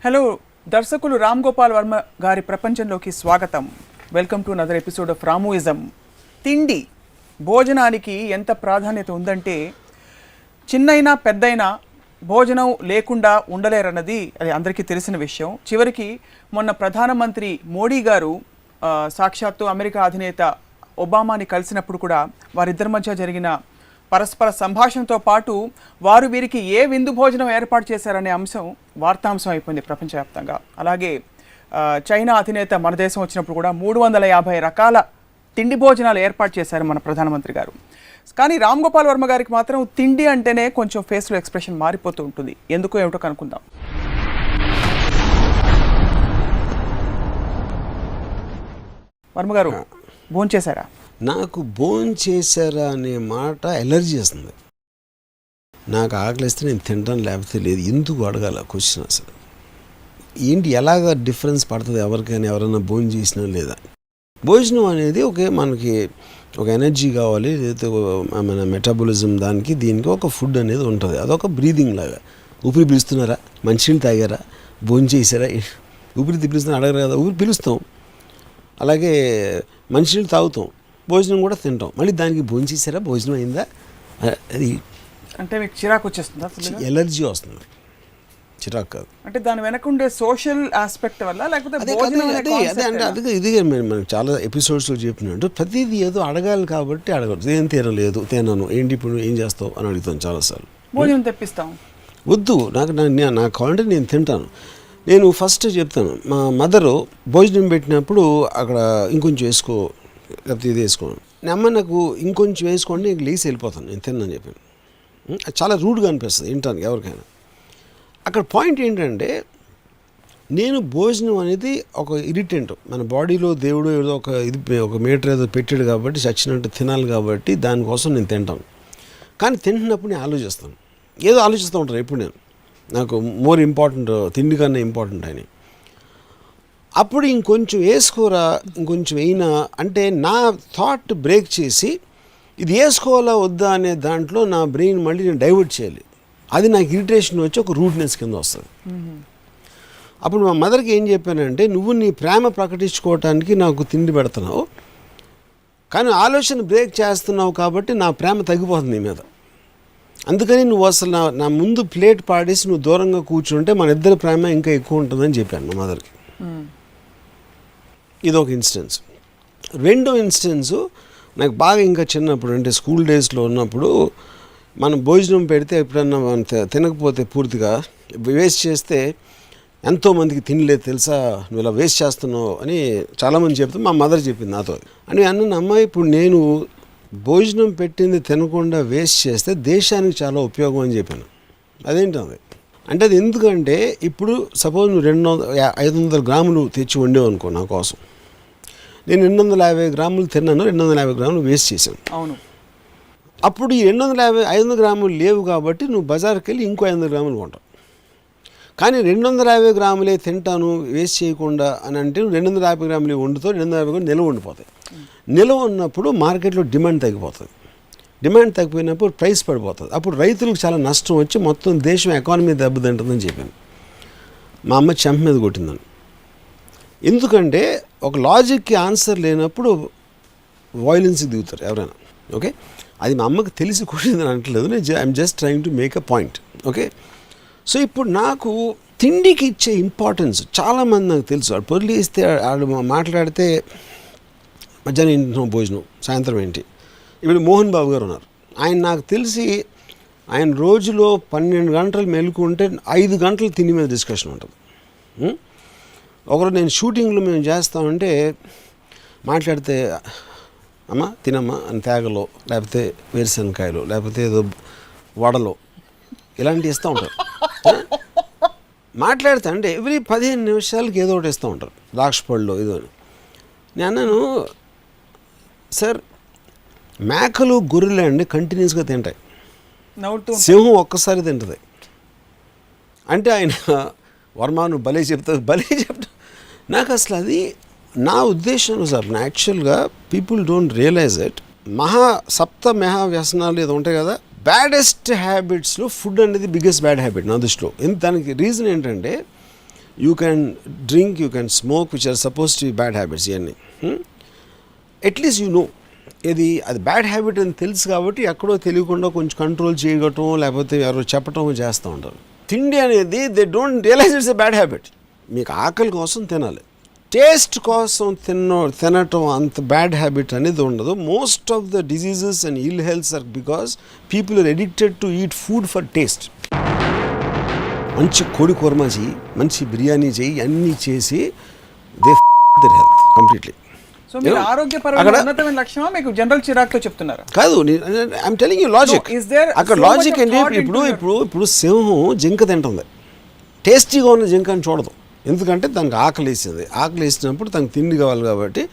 Hello దర్శకులు రామ్ గోపాల్ వర్మ గారి ప్రపంచంలోకి స్వాగతం. Welcome to another episode of Ramuism. తిండి భోజనానికి ఎంత ప్రాధాన్యత ఉందంటే చిన్నైనా పెద్దైనా భోజనం లేకుండా ఉండలేరన్నది అది అందరికీ తెలిసిన విషయం. చివరికి మొన్న ప్రధానమంత్రి మోడీ గారు సాక్షాత్తు అమెరికా అధినేత ఒబామాని కలిసినప్పుడు కూడా వారిద్దరి మధ్య జరిగిన పరస్పర సంభాషణతో పాటు వారు వీరికి ఏ విందు భోజనం ఏర్పాటు చేశారనే అంశం వార్తాంశం అయిపోయింది ప్రపంచవ్యాప్తంగా. అలాగే చైనా అధినేత మన దేశం వచ్చినప్పుడు కూడా 350 రకాల తిండి భోజనాలు ఏర్పాటు చేశారు మన ప్రధానమంత్రి గారు. కానీ రామ్ గోపాల్ వర్మ గారికి మాత్రం తిండి అంటేనే కొంచెం ఫేస్లో ఎక్స్ప్రెషన్ మారిపోతూ ఉంటుంది. ఎందుకో ఏమిటో కనుక్కుందాం. వర్మ గారు భోంచేశారా? నాకు భోంచేశారా అనే మాట ఎలర్జీ వస్తుంది. నాకు ఆకలిస్తే నేను తింటాను, లేకపోతే లేదు. ఎందుకు అడగాల క్వశ్చన్? అసలు ఏంటి, ఎలాగ డిఫరెన్స్ పడుతుంది ఎవరికైనా, ఎవరైనా భోజనం చేసినా లేదా? భోజనం అనేది మనకి ఒక ఎనర్జీ కావాలి, లేకపోతే మన మెటాబలిజం దానికి దీనికి ఒక ఫుడ్ అనేది ఉంటుంది. అదొక బ్రీదింగ్ లాగా. ఊపిరి పిలుస్తున్నారా, మంచినీళ్ళు తాగారా, భోజనం చేశారా, ఊపిరి పిలుస్తున్నా అడగరు కదా, ఊపిరి పిలుస్తాం. అలాగే మంచినీళ్ళు తాగుతాం, భోజనం కూడా తింటాం. మళ్ళీ దానికి భోజనం చేశారా, భోజనం అయిందా, అది అంటే మీకు చిరాకు వచ్చేస్తుందా? ఎలర్జీ వస్తుంది, చిరాకు కాదు. అంటే దాని వెనకుండే సోషల్ ఆస్పెక్ట్ వల్ల, లేకపోతే అదే ఇదిగే మనం చాలా ఎపిసోడ్స్లో చెప్పినట్టు ప్రతిదీ ఏదో అడగాలి కాబట్టి అడగదు. ఏం తినలేదు, తినను, ఏంటి ఇప్పుడు ఏం చేస్తావు అని అడుగుతాను చాలాసార్లు. భోజనం తెప్పిస్తాం, వద్దు నాకు కావాలంటే నేను తింటాను. నేను ఫస్ట్ చెప్తాను, మా మదరు భోజనం పెట్టినప్పుడు అక్కడ ఇంకొంచెం వేసుకో, లేకపోతే ఇది వేసుకోను. అమ్మ నాకు ఇంకొంచెం వేసుకోండి, నేను లేచి వెళ్ళిపోతాను, నేను తిన్నాను చెప్పాను. చాలా రూడ్గా అనిపిస్తుంది వినటానికి ఎవరికైనా. అక్కడ పాయింట్ ఏంటంటే, నేను భోజనం అనేది ఒక ఇరిటెంట్, మన బాడీలో దేవుడు ఏదో ఒక మీటర్ ఏదో పెట్టాడు కాబట్టి చచ్చినట్టు తినాలి కాబట్టి దానికోసం నేను తింటాను. కానీ తింటున్నప్పుడు నేను ఆలోచిస్తాను, ఏదో ఆలోచిస్తూ ఉంటాను ఎప్పుడు నేను, నాకు మోర్ ఇంపార్టెంట్, తిండి కన్నా ఇంపార్టెంట్ అని. అప్పుడు ఇంకొంచెం వేసుకోరా, ఇంకొంచెం అయినా అంటే నా థాట్ బ్రేక్ చేసి ఇది వేసుకోవాలా వద్దా అనే దాంట్లో నా బ్రెయిన్ మళ్ళీ నేను డైవర్ట్ చేయాలి. అది నాకు ఇరిటేషన్ వచ్చి ఒక రూడ్నెస్ కింద వస్తుంది. అప్పుడు మా మదర్కి ఏం చెప్పానంటే, నువ్వు నీ ప్రేమ ప్రకటించుకోవటానికి నాకు తిండి పెడుతున్నావు, కానీ ఆలోచన బ్రేక్ చేస్తున్నావు కాబట్టి నా ప్రేమ తగ్గిపోతుంది నీ మీద. అందుకని నువ్వు అసలు నా ముందు ప్లేట్ పాడేసి నువ్వు దూరంగా కూర్చుంటే మన ఇద్దరి ప్రేమ ఇంకా ఎక్కువ ఉంటుందని చెప్పాను మా మదర్కి. ఇదొక ఇన్స్టెన్స్. రెండో ఇన్స్టెన్సు నాకు బాగా ఇంకా చిన్నప్పుడు, అంటే స్కూల్ డేస్లో ఉన్నప్పుడు, మనం భోజనం పెడితే ఎప్పుడన్నా మనం తినకపోతే పూర్తిగా వేస్ట్ చేస్తే ఎంతోమందికి తినలేదు తెలుసా, నువ్వు ఇలా వేస్ట్ చేస్తున్నావు అని చాలామంది చెప్తే మా మదర్ చెప్పింది నాతో. అని అన్న అమ్మాయి, ఇప్పుడు నేను భోజనం పెట్టింది తినకుండా వేస్ట్ చేస్తే దేశానికి చాలా ఉపయోగం అని చెప్పాను. అదేంటది అంటే, అది ఎందుకంటే ఇప్పుడు సపోజ్ నువ్వు 500 గ్రాములు తెచ్చి వండేవు అనుకో నా కోసం, నేను 250 గ్రాములు తిన్నాను, 250 గ్రాములు వేస్ట్ చేశాను. అవును. అప్పుడు ఈ 500 గ్రాములు లేవు కాబట్టి నువ్వు బజార్కి వెళ్ళి ఇంకో 500 గ్రాములు కొంటావు. కానీ 250 గ్రాములే తింటాను వేస్ట్ చేయకుండా అని అంటే 250 గ్రాములు వండుతావు, 250 గ్రాములు నిల్వ ఉండిపోతాయి. నిల్వ ఉన్నప్పుడు మార్కెట్లో డిమాండ్ తగ్గిపోతుంది. డిమాండ్ తగ్గిపోయినప్పుడు ప్రైస్ పడిపోతుంది. అప్పుడు రైతులకు చాలా నష్టం వచ్చి మొత్తం దేశం ఎకానమీ దెబ్బతింటుందని చెప్పాను. మా అమ్మ చెంప మీద కొట్టిందని. ఎందుకంటే ఒక లాజిక్కి ఆన్సర్ లేనప్పుడు వైలెన్స్కి దిగుతారు ఎవరైనా. ఓకే, అది మా అమ్మకి తెలిసి కొట్టిందని అనట్లేదు, I'm just trying to make a point. Okay, so ఇప్పుడు నాకు తిండికి ఇచ్చే ఇంపార్టెన్స్ చాలామంది నాకు తెలుసు. వాడు పొదిలిస్తే వాడు మాట్లాడితే మధ్యాహ్నం ఇంటి భోజనం, సాయంత్రం ఏంటి. ఇప్పుడు మోహన్ బాబు గారు ఉన్నారు, ఆయన నాకు తెలిసి ఆయన రోజులో 12 గంటలు మెలుకుంటే 5 గంటలు తిండి మీద డిస్కషన్ ఉంటుంది. ఒకరు నేను షూటింగ్లో మేము చేస్తామంటే మాట్లాడితే అమ్మ తినమ్మా అని తేగలో, లేకపోతే వేరుశనకాయలు, లేకపోతే ఏదో వడలో ఇలాంటివి ఇస్తూ ఉంటారు. మాట్లాడితే అంటే ఎవ్రీ 15 నిమిషాలకి ఏదో ఒకటి ఇస్తూ ఉంటారు, ద్రాక్ష పళ్ళు ఏదో అని. నేను అన్నాను, సార్ మేకలు గొర్రెలు అండి కంటిన్యూస్గా తింటాయి, సింహం ఒక్కసారి తింటుంది అంటే ఆయన వర్మాను భలే చెప్తా. నాకు అసలు అది నా ఉద్దేశంలో సార్, యాక్చువల్గా పీపుల్ డోంట్ రియలైజ్ ఇట్. సప్త వ్యసనాలు ఏదో ఉంటాయి కదా, బ్యాడెస్ట్ హ్యాబిట్స్లో ఫుడ్ అనేది బిగ్గెస్ట్ బ్యాడ్ హ్యాబిట్ నా దృష్టిలో. దానికి రీజన్ ఏంటంటే, you can drink, you can smoke, which are suppose to be bad habits. ఇవన్నీ అట్లీస్ట్ యూ నో ఇది అది బ్యాడ్ హ్యాబిట్ అని తెలుసు కాబట్టి ఎక్కడో తెలియకుండా కొంచెం కంట్రోల్ చేయగటం లేకపోతే ఎవరో చెప్పటం చేస్తూ ఉంటారు. తిండి అనేది they don't realize it's a bad habit. మీకు ఆకలి కోసం తినాలి, టేస్ట్ కోసం తినటం అంత బ్యాడ్ హ్యాబిట్ అనేది ఉండదు. Most of the diseases and ill healths are because people are addicted to eat food for taste. మంచి కోడి కుర్మా చెయ్యి, మంచి బిర్యానీ చెయ్యి, అన్నీ చేసి they their health completely. So మీరు ఆరోగ్యపరమైన ఉన్నతమైన లక్ష్యమా మీకు జనరల్ చిరాక్తో చెప్తున్నారు? కాదు, ఐఎమ్ టెలింగ్ యూ లాజిక్. అక్కడ లాజిక్ ఏంటి, ఇప్పుడు సింహం జింక తింటుంది, టేస్టీగా ఉన్న జింక అని చూడదు. ఎందుకంటే దానికి ఆకలి వేసింది, ఆకలి వేసినప్పుడు తనకు తిండి కావాలి కాబట్టి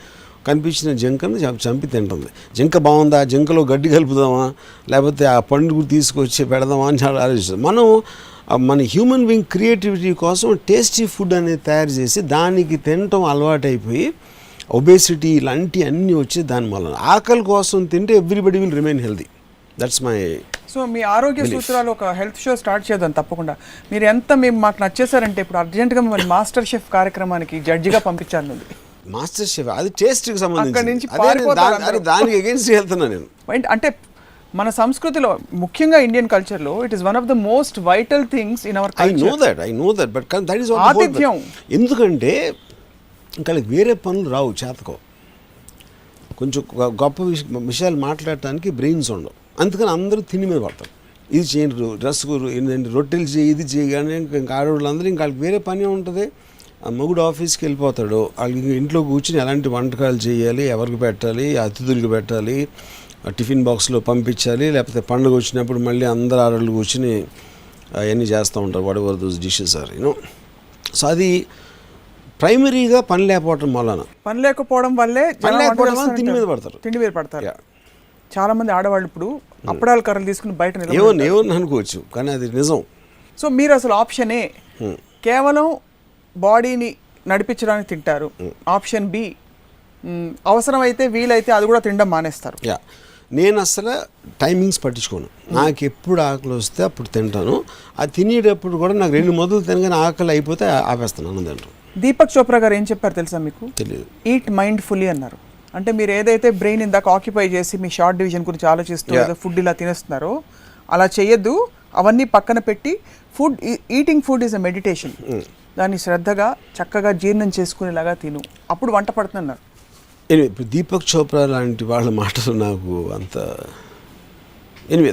కనిపించిన జింకను చంపి తింటుంది. జింక బాగుందా, జింకలో గడ్డి కలుపుదామా లేకపోతే ఆ పండుగ తీసుకొచ్చి పెడదామా అని చాలా ఆలోచిస్తాం. మన హ్యూమన్ బీయింగ్ క్రియేటివిటీ కోసం టేస్టీ ఫుడ్ అనేది తయారు చేసి దానికి తినటం అలవాటైపోయి ఒబేసిటీ ఇలాంటి అన్నీ వచ్చి దాని వలన ఆకలి కోసం తింటే everybody will remain healthy. That's my. So మీ ఆరోగ్య సూత్రాలు ఒక హెల్త్ షో స్టార్ట్ చేద్దాం తప్పకుండా. మీరు ఎంత మేము మాకు నచ్చేసారంటే ఇప్పుడు అర్జెంట్గా మిమ్మల్ని మాస్టర్ షెఫ్ కార్యక్రమానికి జడ్జిగా పంపించాను. మాస్టర్ షెఫ్ అది టేస్ట్కి సంబంధించి దానికి అగేన్స్ట్ వెళ్తున్నా నేను. అంటే మన సంస్కృతిలో ముఖ్యంగా ఇండియన్ కల్చర్లో it is one of the most vital things in our culture. I know that but that is ఆతిథ్యం. ఎందుకంటే ఇంకా వేరే పనులు రావు, చేతకో కొంచెం గొప్ప విషయాలు మాట్లాడటానికి బ్రెయిన్స్ ఉండవు. అందుకని అందరూ తిని మీద పడతారు. ఇది చేయండి, రొట్టెలు చేయి, ఇది చేయి. కానీ ఇంకా ఆడవాళ్ళందరూ ఇంకా వాళ్ళకి వేరే పని ఉంటుంది. ఆ మొగుడు ఆఫీస్కి వెళ్ళిపోతాడు, వాళ్ళకి ఇంట్లో కూర్చుని ఎలాంటి వంటకాలు చేయాలి, ఎవరికి పెట్టాలి, అతిథులకి పెట్టాలి, టిఫిన్ బాక్స్లో పంపించాలి, లేకపోతే పండుగ వచ్చినప్పుడు మళ్ళీ అందరు ఆడవాళ్ళు కూర్చుని అవన్నీ చేస్తూ ఉంటారు. Whatever those dishes are you know. So అది ప్రైమరీగా పని లేకపోవడం వలన, పని లేకపోవడం వల్లే తిండి మీద పడతారు. చాలా మంది ఆడవాళ్ళు ఇప్పుడు అప్పడాల కర్రలు తీసుకుని బయట ఏమన్నా అనుకోవచ్చు, కానీ అది నిజం. సో మీరు అసలు ఆప్షనే కేవలం బాడీని నడిపించడానికి తింటారు. ఆప్షన్ బి అవసరమైతే వీలైతే అది కూడా తినడం మానేస్తారు. నేను అసలు టైమింగ్స్ పట్టించుకోను. నాకు ఎప్పుడు ఆకలి వస్తే అప్పుడు తింటాను. అది తినేటప్పుడు కూడా నాకు 2 మొదలు తినగానే ఆకలి అయిపోతే ఆపేస్తాను అన్నదంటారు. దీపక్ చోప్రా గారు ఏం చెప్పారు తెలుసా మీకు? తెలియదు. ఈట్ మైండ్ఫుల్లీ అన్నారు. అంటే మీరు ఏదైతే బ్రెయిన్ ఇందాక ఆక్యుపై చేసి మీ షార్ట్ డివిజన్ గురించి ఆలోచిస్తూ ఫుడ్ ఇలా తినేస్తున్నారో అలా చేయొద్దు. అవన్నీ పక్కన పెట్టి eating food is a meditation. దాన్ని శ్రద్ధగా చక్కగా జీర్ణం చేసుకునేలాగా తిను, అప్పుడు వంట పడుతున్నారు. ఇప్పుడు దీపక్ చోప్రా లాంటి వాళ్ళ మాటలు నాకు అంత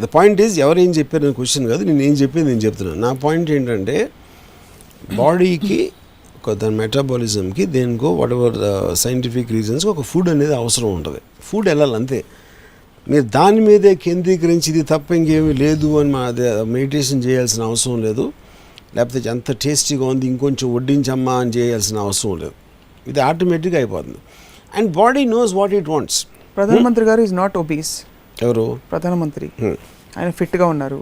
ద పాయింట్ ఈజ్ ఎవరు ఏం చెప్పారు నేను క్వశ్చన్ కాదు, నేను ఏం చెప్పేది నేను చెప్తున్నాను. నా పాయింట్ ఏంటంటే బాడీకి దాని మెటాబాలిజంకి దేనికో వాట్ ఎవర్ సైంటిఫిక్ రీజన్స్కి ఒక ఫుడ్ అనేది అవసరం ఉంటుంది. ఫుడ్ వెళ్ళాలి అంతే. మీరు దాని మీదే కేంద్రీకరించి ఇది తప్ప ఇంకేమీ లేదు అని అదే మెడిటేషన్ చేయాల్సిన అవసరం లేదు. లేకపోతే ఎంత టేస్టీగా ఉంది ఇంకొంచెం వడ్డించమ్మా అని చేయాల్సిన అవసరం లేదు. ఇది ఆటోమేటిక్గా అయిపోతుంది. And body knows what it wants. ప్రధానమంత్రి గారు ఈజ్ నాట్ ఒబీస్. ఎవరు? ప్రధానమంత్రి. ఆయన ఫిట్గా ఉన్నారు,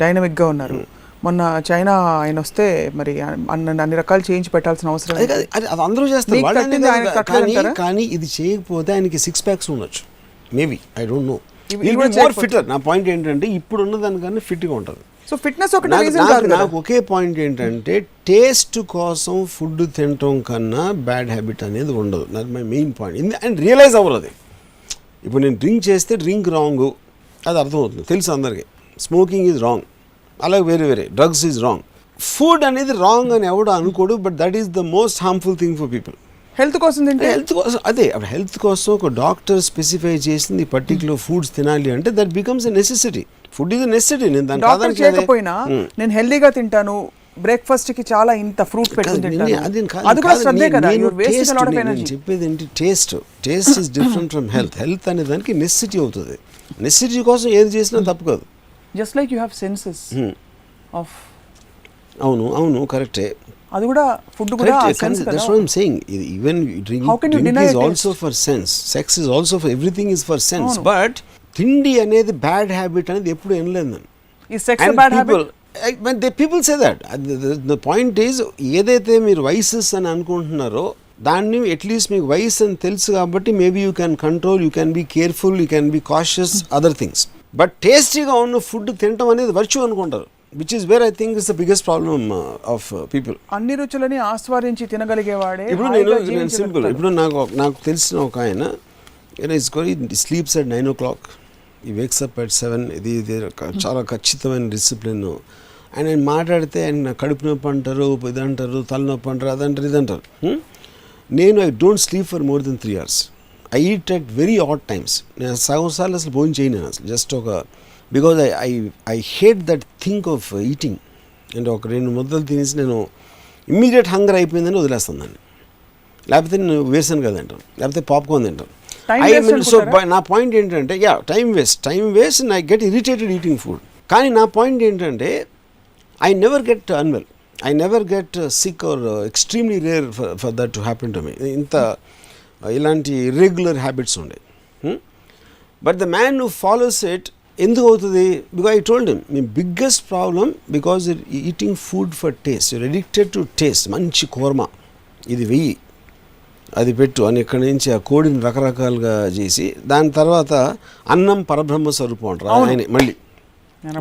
డైనమిక్గా ఉన్నారు. మొన్న చైనా ఆయన వస్తే మరి అన్ని రకాలు చేయించి పెట్టాల్సిన అవసరం అది అందరూ చేస్తారు. కానీ ఇది చేయకపోతే ఆయనకి 6 packs ఉండొచ్చు maybe, I don't no. Fitter. నా పాయింట్ ఏంటంటే ఇప్పుడు ఉన్న దానికన్నా ఫిట్గా ఉంటుంది. సో ఫిట్నెస్ ఒకటి రీజన్ కాదు. నాకు ఒకే పాయింట్ ఏంటంటే టేస్ట్ కోసం ఫుడ్ తినటం కన్నా బ్యాడ్ హ్యాబిట్ అనేది ఉండదు. That my main point. And realize అవ్వదు. ఇప్పుడు నేను డ్రింక్ చేస్తే డ్రింక్ రాంగ్ అది అర్థమవుతుంది, తెలుసు అందరికీ. స్మోకింగ్ ఈజ్ రాంగ్, అలాగే వేరే డ్రగ్స్ ఈజ్ రాంగ్. ఫుడ్ అనేది రాంగ్ అని ఎవడో అనుకోడు, but that is the most harmful thing for people. Health కోసం తింటే హెల్త్ కోసం అదే హెల్త్ కోసం ఒక డాక్టర్ స్పెసిఫై చేసింది పర్టికులర్ ఫుడ్స్ తినాలి అంటే that becomes a necessity. Food is a necessity. నేను దాని డాక్టర్ చేయకపోయినా నేను హెల్దీగా తింటాను, బ్రేక్ఫాస్ట్ కి చాలా ఇంత ఫ్రూట్ పెట్టుకుని అది కూడా శ్రద్ధే కదా. నేను చెప్పేది ఏంటి, taste is different from health. Health అనే దానికి నెసెసిటీ అవుతుంది. నెసెసిటీ కోసం ఏది చేసినా తప్పు కాదు. Just like you have senses off. అవును కరెక్టే. అది కూడా ఫుడ్ కూడా సెన్స్ కదా. That's what I'm saying. Even drink is also for sense. Sex is also for everything is for sense. But తిండి అనేది బ్యాడ్ హ్యాబిట్ అనేది ఎప్పుడు వినలేదు నేను. ఈ sex bad habit. People say that. The point is ఏదైతే మీరు వైసెస్ అని అనుకుంటున్నారో దాన్ని అట్లీస్ట్ మీకు వైస్ అని తెలుసు కాబట్టి maybe you can control, you can be careful, you can be cautious other things. But టేస్టీగా ఉన్న ఫుడ్ తినటం అనేది వర్చ్యూ అనుకుంటారు. Which is where I think is the biggest problem of people. అన్ని రుచులని ఆస్వాదించి తినగలిగేవాడే. ఇప్పుడు నేను సింపుల్, ఇప్పుడు నాకు తెలిసిన ఒక ఆయన స్లీప్స్ అట్ 9 o'clock, ఈ వేక్స్ అప్ అట్ 7. ఇది చాలా ఖచ్చితమైన డిసిప్లిన్. ఆయన మాట్లాడితే ఆయన కడుపు నొప్పి అంటారు, ఇది అంటారు, తలనొప్పి అంటారు, అదంటారు, ఇది అంటారు. నేను I don't sleep for more than 3 hours. I eat at very odd times. నేను సగం సార్లు అసలు భోజనం చేయను అసలు, జస్ట్ ఒక because I hate that think of eating. అంటే ఒక 2 ముద్దలు తినేసి నేను ఇమ్మీడియట్ హంగర్ అయిపోయిందని వదిలేస్తాను దాన్ని. లేకపోతే నేను వేసాను కదా తింటాను, లేకపోతే పాప్కార్న్ తింటాను. సో నా పాయింట్ ఏంటంటే time waste and I get irritated eating food. కానీ నా పాయింట్ ఏంటంటే I never get unwell, I never get sick or extremely rare for that to happen to me. ఇంత ఇలాంటి ఇర్రెగ్యులర్ హ్యాబిట్స్ ఉండే. But the man who follows it ఎందుకు అవుతుంది? Because I told him, మీ biggest problem because eating food for taste, you're addicted to taste. మంచి కూర్మా ఇది వెయ్యి, అది పెట్టు అని ఇక్కడి నుంచి ఆ కోడిని రకరకాలుగా చేసి దాని తర్వాత అన్నం పరబ్రహ్మ స్వరూపం అంటారు ఆయన. మళ్ళీ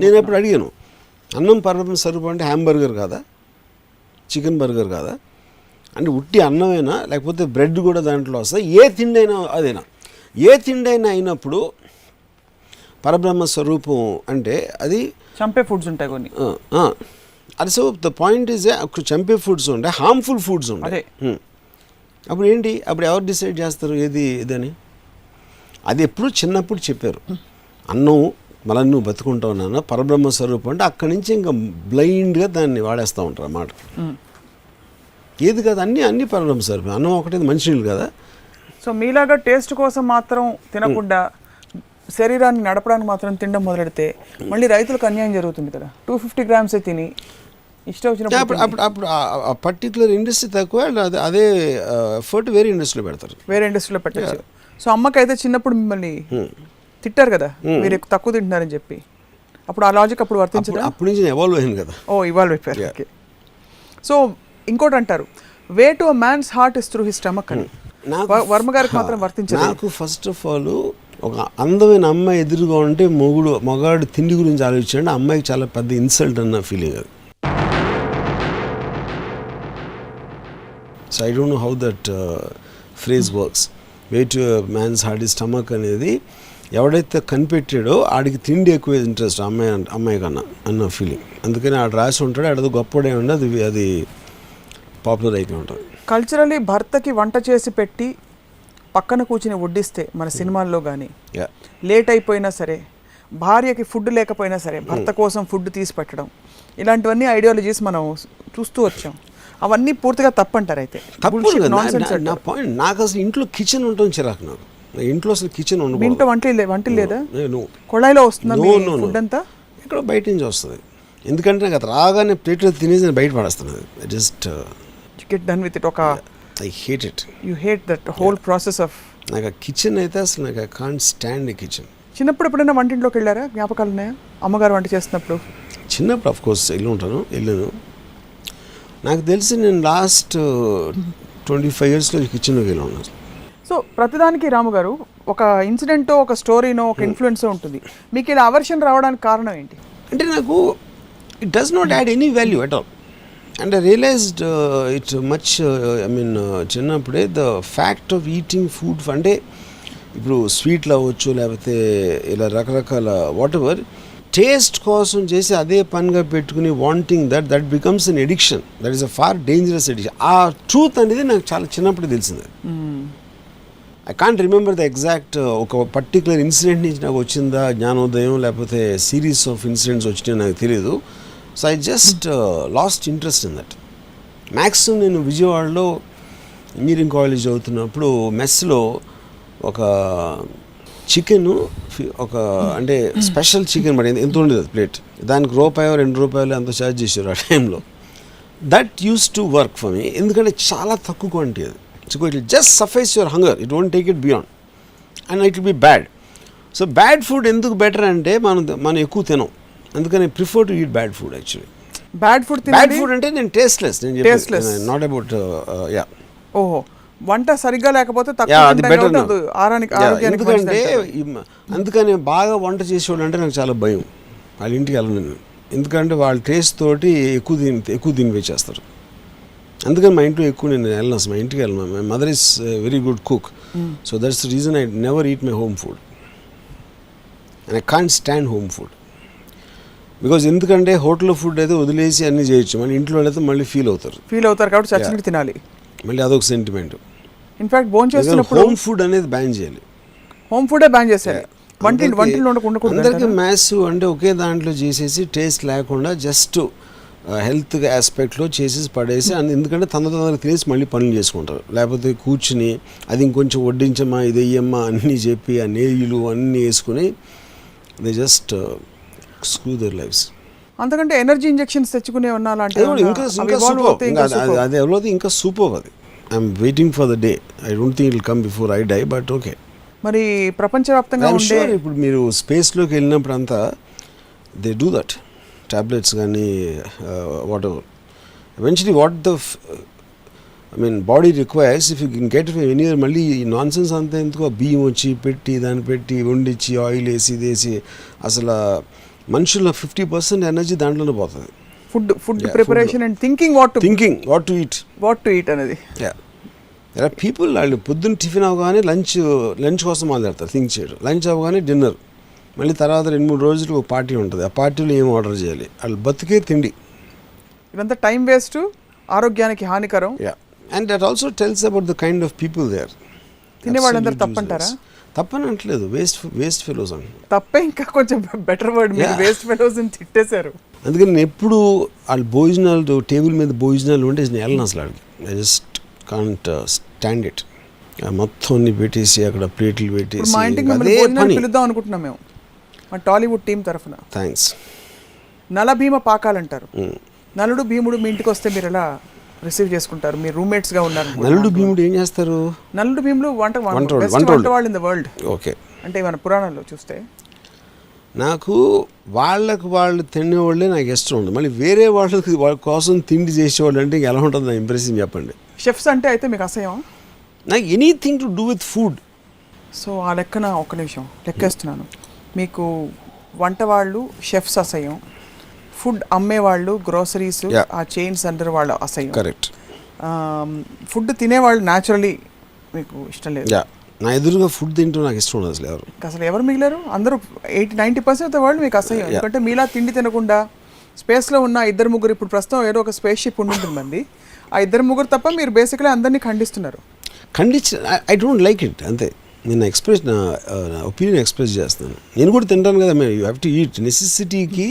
నేను ఎప్పుడు అడిగాను, అన్నం పరబ్రహ్మ స్వరూపం అంటే హ్యాంబర్గర్ కాదా, చికెన్ బర్గర్ కాదా, అంటే ఉట్టి అన్నమైనా లేకపోతే బ్రెడ్ కూడా దాంట్లో వస్తుంది, ఏ తిండి అయినా అదైనా, ఏ తిండి అయినా అయినప్పుడు పరబ్రహ్మ స్వరూపం అంటే అది చంపే ఫుడ్స్ ఉంటాయి కొన్ని. అది సో ద పాయింట్ ఈజ్ చంపే ఫుడ్స్ ఉంటాయి, హార్మ్ఫుల్ ఫుడ్స్ ఉంటాయి. అప్పుడు ఏంటి, అప్పుడు ఎవరు డిసైడ్ చేస్తారు ఏది ఇదని? అది ఎప్పుడు చిన్నప్పుడు చెప్పారు, అన్నం మళ్ళీ నువ్వు బతుకుంటావు నాన్న, పరబ్రహ్మ స్వరూపం అంటే అక్కడి నుంచి ఇంకా బ్లైండ్గా దాన్ని వాడేస్తూ ఉంటారు అన్నమాట. ఏది కాదు, అన్ని పరబ్రహ్మ స్వరూపం. అన్నం ఒకటి మంచినీళ్ళు కదా. సో మీలాగా టేస్ట్ కోసం మాత్రం తినకుండా శరీరాన్ని నడపడానికి మాత్రం తినడం మొదలెడితే మళ్ళీ రైతులకు అన్యాయం జరుగుతుంది కదా. 250 grams తిని ఇష్టం వచ్చినప్పుడు అప్పుడు ఆ పర్టికులర్ ఇండస్ట్రీ తక్కువ, అదే ఎఫర్ట్ వేరే ఇండస్ట్రీలో పెడతారు, వేరే ఇండస్ట్రీలో పెట్టచ్చు. సో అమ్మకైతే చిన్నప్పుడు మిమ్మల్ని తిట్టారు కదా, మీరు తక్కువ తింటున్నారని చెప్పి. అప్పుడు ఆ లాజిక్ అప్పుడు వర్తించదు. అప్పటి నుంచి ఎవాల్వ్ అయింది కదా. ఇవాల్వ్ అయిపోయారు. ఓకే. సో ఇంకోటి అంటారు, way to a man's heart is through his stomach అని. వర్మ గారికి మాత్రం వర్తించదు. నాకు ఫస్ట్ ఆఫ్ ఆల్ ఒక అందమైన అమ్మాయి ఎదురుగా ఉంటే మగాడు తిండి గురించి ఆలోచించండి, అమ్మాయికి చాలా పెద్ద ఇన్సల్ట్ అన్న ఫీలింగ్ అది. So I don't know how that phrase works. Way to man's heart is stomach అనేది ఎవడైతే కనిపెట్టాడో ఆడికి తిండి ఎక్కువ ఇంట్రెస్ట్ అమ్మాయి కన్నా అన్న ఫీలింగ్. అందుకని ఆడు రాసి ఉంటాడు, ఆడది గొప్పడే ఉండదు, అది పాపులర్ అయిపోయి ఉంటుంది. కల్చరలీ భర్తకి వంట చేసి పెట్టి పక్కన కూర్చుని వడ్డిస్తే మన సినిమాల్లో కానీ, లేట్ అయిపోయినా సరే, భార్యకి ఫుడ్ లేకపోయినా సరే భర్త కోసం ఫుడ్ తీసి పెట్టడం, ఇలాంటివన్నీ ఐడియాలజీస్ మనం చూస్తూ వచ్చాం. అవన్నీ పూర్తిగా తప్పంటారు. అయితే నా పాయింట్, నాకు అసలు ఇంట్లో కిచెన్ ఉంటుంది చిరాకు. నాకు ఇంట్లో అసలు కిచెన్ ఉండదు. ఇంట్లో వంట లేదా, కొళాయిలో వస్తుంది ఫుడ్ అంతా, ఇక్కడ బయట నుంచి వస్తుంది. ఎందుకంటే నాకు అది రాగానే ప్లేట్లో తినేసి నేను బయట పడేస్తున్నది. Just get done with it. I hate it. You hate that whole process of. నాకు ఆ కిచెన్ అయితే అసలు నాకు I can't stand the kitchen. చిన్నప్పుడు ఎప్పుడైనా వంటింట్లోకి వెళ్ళారా? జ్ఞాపకాలు ఉన్నాయా అమ్మగారు వంట చేస్తున్నప్పుడు? చిన్నప్పుడు ఆఫ్ కోర్స్ వెళ్ళాను. నాకు తెలిసి నేను లాస్ట్ 25 yearsలో కిచెన్లోకి వెళ్ళాను. సో ప్రతిదానికి రాము గారు ఒక ఇన్సిడెంటో, ఒక స్టోరీనో, ఒక ఇన్ఫ్లుయెన్సో ఉంటుంది. మీకు ఇలా అవర్షన్ రావడానికి కారణం ఏంటి? అంటే నాకు it does not add any value at all. And I realized it much, చిన్నప్పుడే the fact of eating food. అంటే ఇప్పుడు స్వీట్లు అవ్వచ్చు, లేకపోతే ఇలా రకరకాల వాట్ ఎవర్ టేస్ట్ కోసం చేసి అదే పనిగా పెట్టుకుని wanting that becomes an addiction. That is a far dangerous addiction. ఆ ట్రూత్ అనేది నాకు చాలా చిన్నప్పుడు తెలిసింది. I can't remember the exact ఒక పర్టికులర్ ఇన్సిడెంట్ నుంచి నాకు వచ్చిందా జ్ఞానోదయం, లేకపోతే సిరీస్ ఆఫ్ ఇన్సిడెంట్స్ వచ్చినాయో నాకు తెలియదు. So I just lost interest in that. Maximum నేను విజయవాడలో ఇంజనీరింగ్ కాలేజ్ చదువుతున్నప్పుడు మెస్లో ఒక చికెన్, ఒక అంటే స్పెషల్ చికెన్ బట్ ఎంత ఉండేది అది ప్లేట్, దానికి ₹1-2 అంత ఛార్జ్ చేశారు ఆ టైంలో. That use to work for me, ఎందుకంటే చాలా తక్కువ క్వాంటిటీ అది. So it will just suffice your hunger, it won't take it beyond and it will be bad. So bad food ఎందుకు బెటర్ అంటే మనం ఎక్కువ తినం, అందుకని prefer to eat bad food. Actually bad food అంటే నేను టేస్ట్లెస్, నాట్ అబౌట్ ఓహో వంట సరిగ్గా లేకపోతే ఎందుకంటే అందుకని బాగా వంట చేసేవాడు అంటే నాకు చాలా భయం. వాళ్ళ ఇంటికి వెళ్ళను నేను. ఎందుకంటే వాళ్ళ టేస్ట్ తోటి ఎక్కువ తినిపించేస్తారు. అందుకని మా ఇంట్లో ఎక్కువ నేను వెళ్ళను, అసలు మా ఇంటికి వెళ్ళను. My mother is very good cook, so that's the reason I never eat my home food and I can't stand home food. Because ఎందుకంటే హోటల్ ఫుడ్ అయితే వదిలేసి అన్నీ చేయొచ్చు, మళ్ళీ ఇంట్లో అయితే మళ్ళీ ఫీల్ అవుతారు కాబట్టి చచ్చినట్టు తినాలి. మళ్ళీ అదొక సెంటిమెంట్. ఇన్ఫాక్ట్ భోజనం చేస్తున్నప్పుడు హోమ్ ఫుడ్ అనేది బ్యాన్ చేయాలి. హోమ్ ఫుడే బ్యాన్ చేసేయాలి. వంటింట్లో ఉండకూడదు. అందరికీ మ్యాథ్స్ అంటే ఒకే దాంట్లో చేసేసి టేస్ట్ లేకుండా జస్ట్ హెల్త్ ఆస్పెక్ట్లో చేసేసి పడేసి ఎందుకంటే తొందరగా తినేసి మళ్ళీ పనులు చేసుకుంటారు. లేకపోతే కూర్చుని అది ఇంకొంచెం వడ్డించమ్మా ఇది వెయ్యమ్మా అన్నీ చెప్పి ఆ నెయ్యిలు అన్నీ వేసుకుని they just screw their lives. అంతకంటే ఎనర్జీ ఇంజెక్షన్స్ తెచ్చుకునే ఉన్నా అది ఎవరైతే ఇంకా సూపర్. అది I'm waiting for the day. I don't think it will come before I die, but okay. మరి ప్రపంచవ్యాప్తంగా ఉండే ఇప్పుడు మీరు స్పేస్లోకి వెళ్ళినప్పుడు అంతా దే డూ దట్ టాబ్లెట్స్ కానీ whatever eventually what the body requires if you can get anywhere. మళ్ళీ ఈ నాన్ సెన్స్ అంతా ఎందుకు బియ్యం వచ్చి పెట్టి దాన్ని పెట్టి వండిచ్చి ఆయిల్ వేసి ఇది వేసి అసలు మనుషుల 50% ఎనర్జీ దాంట్లోనే పోతుంది. Food preparation and thinking what to eat అనేది. there are people వాళ్ళు పొద్దున్న టిఫిన్ అవగానే లంచ్ కోసం మాట్లాడతారు థింక్ చేయడం. లంచ్ అవగానే డిన్నర్, మళ్ళీ తర్వాత 2-3 రోజులు ఒక పార్టీ ఉంటుంది. ఆ పార్టీలో ఏం ఆర్డర్ చేయాలి, వాళ్ళు బతికే తిండి. ఇదంతా టైం వేస్ట్, ఆరోగ్యానికి హానికరం. And that also tells about the kind of people they are. తినేవాళ్ళందరూ తప్పంటారా? తప్పని అంటలేదు, వేస్ట్ ఫెలోస్ అంట. తప్పే ఇంకా కొంచెం బెటర్ వర్డ్, మీరు వేస్ట్ ఫెలోస్ అని తిట్టేశారు. అందుకని నేను ఎప్పుడు వాళ్ళు భోజనాలు టేబుల్ మీద భోజనాలు ఉంటే నేను వెళ్ళను అసలు. అడిగి I just can't stand it. మొత్తం అన్ని పెట్టేసి అక్కడ ప్లేట్లు పెట్టేసి మా ఇంటికి మిమ్మల్ని పిలుద్దాం అనుకుంటున్నాం మేము, మా టాలీవుడ్ టీం తరఫున. థ్యాంక్స్. నలభీమ పాకాలంటారు. నలుడు భీముడు మీ ఇంటికి వస్తే మీరు ఎలా రిసీవ్ చేసుకుంటారు? మీరు రూమ్మేట్స్గా ఉన్నారు. నలుడు భీముడు ఏం చేస్తారు? నలుడు భీముడు వంట వాళ్ళు ఇన్ ద వరల్డ్. ఓకే. అంటే మన పురాణాల్లో చూస్తే నాకు వాళ్ళు తినేవాళ్ళే నాకు ఇష్టం ఉంది. మళ్ళీ వేరే వాళ్ళ కోసం తిండి చేసేవాళ్ళు అంటే ఎలా ఉంటుంది నా ఇంప్రెషన్ చెప్పండి. షెఫ్స్ అంటే అయితే మీకు అసహ్యం? నాకు anything to do with food. So ఆ లెక్కన ఒక్క నిమిషం లెక్కేస్తున్నాను. మీకు వంట వాళ్ళు షెఫ్స్ అసహ్యం, ఫుడ్ అమ్మేవాళ్ళు గ్రోసరీస్ ఆ చైన్స్ అండర్ వాళ్ళు అసహ్యం. కరెక్ట్. ఫుడ్ తినేవాళ్ళు న్యాచురలీ మీకు ఇష్టం లేదు. నా ఎదురుగా ఫుడ్ తింటూ నాకు ఇష్టం ఉండదు అసలు ఎవరు మిగిలారు? అందరూ 80-90% ఆఫ్ ద వరల్డ్ మీకు అసహ్యం. ఎందుకంటే మీలా తిండి తినకుండా స్పేస్లో ఉన్న 2-3, ఇప్పుడు ప్రస్తుతం ఏదో ఒక స్పేస్ షిప్ ఉంటుందండి, ఆ 2-3 తప్ప మీరు బేసిక్లీ అందరినీ ఖండిస్తున్నారు. ఐ డోంట్ లైక్ ఇట్ అంతే. నేను నా ఒపీనియన్ ఎక్స్ప్రెస్ చేస్తాను. నేను కూడా తింటాను కదా, యూ హ్యావ్ టు ఈట్. నెసెసిటీకి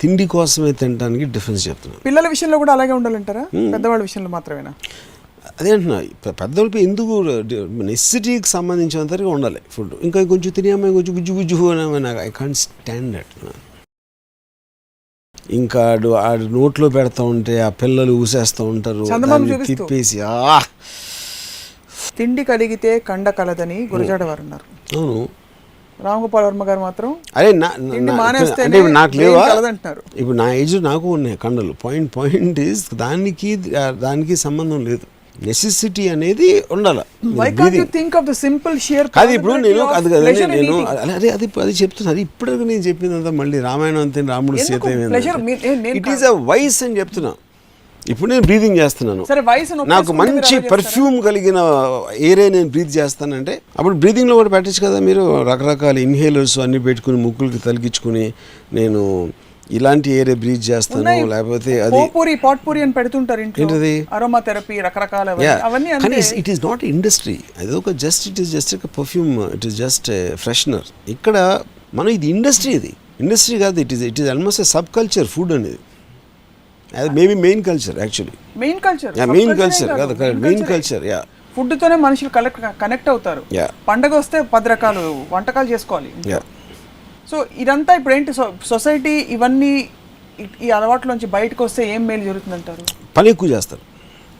తిండి కోసమే తినడానికి డిఫరెన్స్ చెప్తున్నాను. పిల్లల విషయంలో కూడా అలాగే ఉండాలంటారా? పెద్దవాళ్ళ విషయంలో మాత్రమేనా? అదే అంటున్నా, పెద్దవాళ్ళపై ఎందుకు నెసెసిటీకి సంబంధించినంతగా ఉండాలి ఫుడ్. ఇంకా కొంచెం తినేమో కొంచెం గుజ్జు నాకు ఐ కాంట్ స్టాండ్ దట్. ఇంకా ఆడు నోట్లో పెడతా ఉంటే ఆ పిల్లలు ఊసేస్తూ ఉంటారు, తిప్పేసి. తిండి కలిగితే కండ కలదని గురజాడ వారు అన్నారు. అవును. రామగోపాల్ వర్మ గారు మాత్రం అదే అంటే నాకు లేవా అంటున్నారు. ఇప్పుడు నా ఏజ్ నాకు ఉన్నాయి కండలు. పాయింట్ ఈజ్ దానికి సంబంధం లేదు. నెసెసిటీ అనేది ఉండాలి. కాదు ఇప్పుడు నేను అది చెప్తున్నా. ఇప్పుడు నేను చెప్పిందంతా మళ్ళీ రామాయణం అంతే, రాముడు Sita. It is a vice అని చెప్తున్నా. ఇప్పుడు నేను బ్రీదింగ్ చేస్తున్నాను, నాకు మంచి పర్ఫ్యూమ్ కలిగిన ఏరే నేను బ్రీత్ చేస్తానంటే అప్పుడు బ్రీదింగ్లో కూడా పెట్టచ్చు కదా మీరు. రకరకాల ఇన్హేలర్స్ అన్ని పెట్టుకుని ముక్కులకి తలిగించుకుని నేను ఇలాంటి ఏరే బ్రీత్ చేస్తాను. లేకపోతే అది పాట్పూరి అని పెడుతుంటారు ఏంటది అరోమా థెరపీ రకరకాల అవన్నీ. కానీ ఇట్ ఈస్ నాట్ ఇండస్ట్రీ. అది ఒక ఇట్ ఈస్ జస్ట్ ఒక perfume, it is just freshener. ఇక్కడ మనం ఇది ఇండస్ట్రీ కాదు. It is almost a sub culture food అనేది. Maybe main culture actually. Main culture food తోనే మనుషులు కనెక్ట్ అవుతారు. పండగ వస్తే 10 రకాలు వంటకాలు చేసుకోవాలి. సో ఇదంతా ఇప్పుడు ఏంటి సొసైటీ ఇవన్నీ ఈ అలవాట్లోంచి బయటకు వస్తే ఏం మేలు జరుగుతుందంటారు? పని ఎక్కువ చేస్తారు.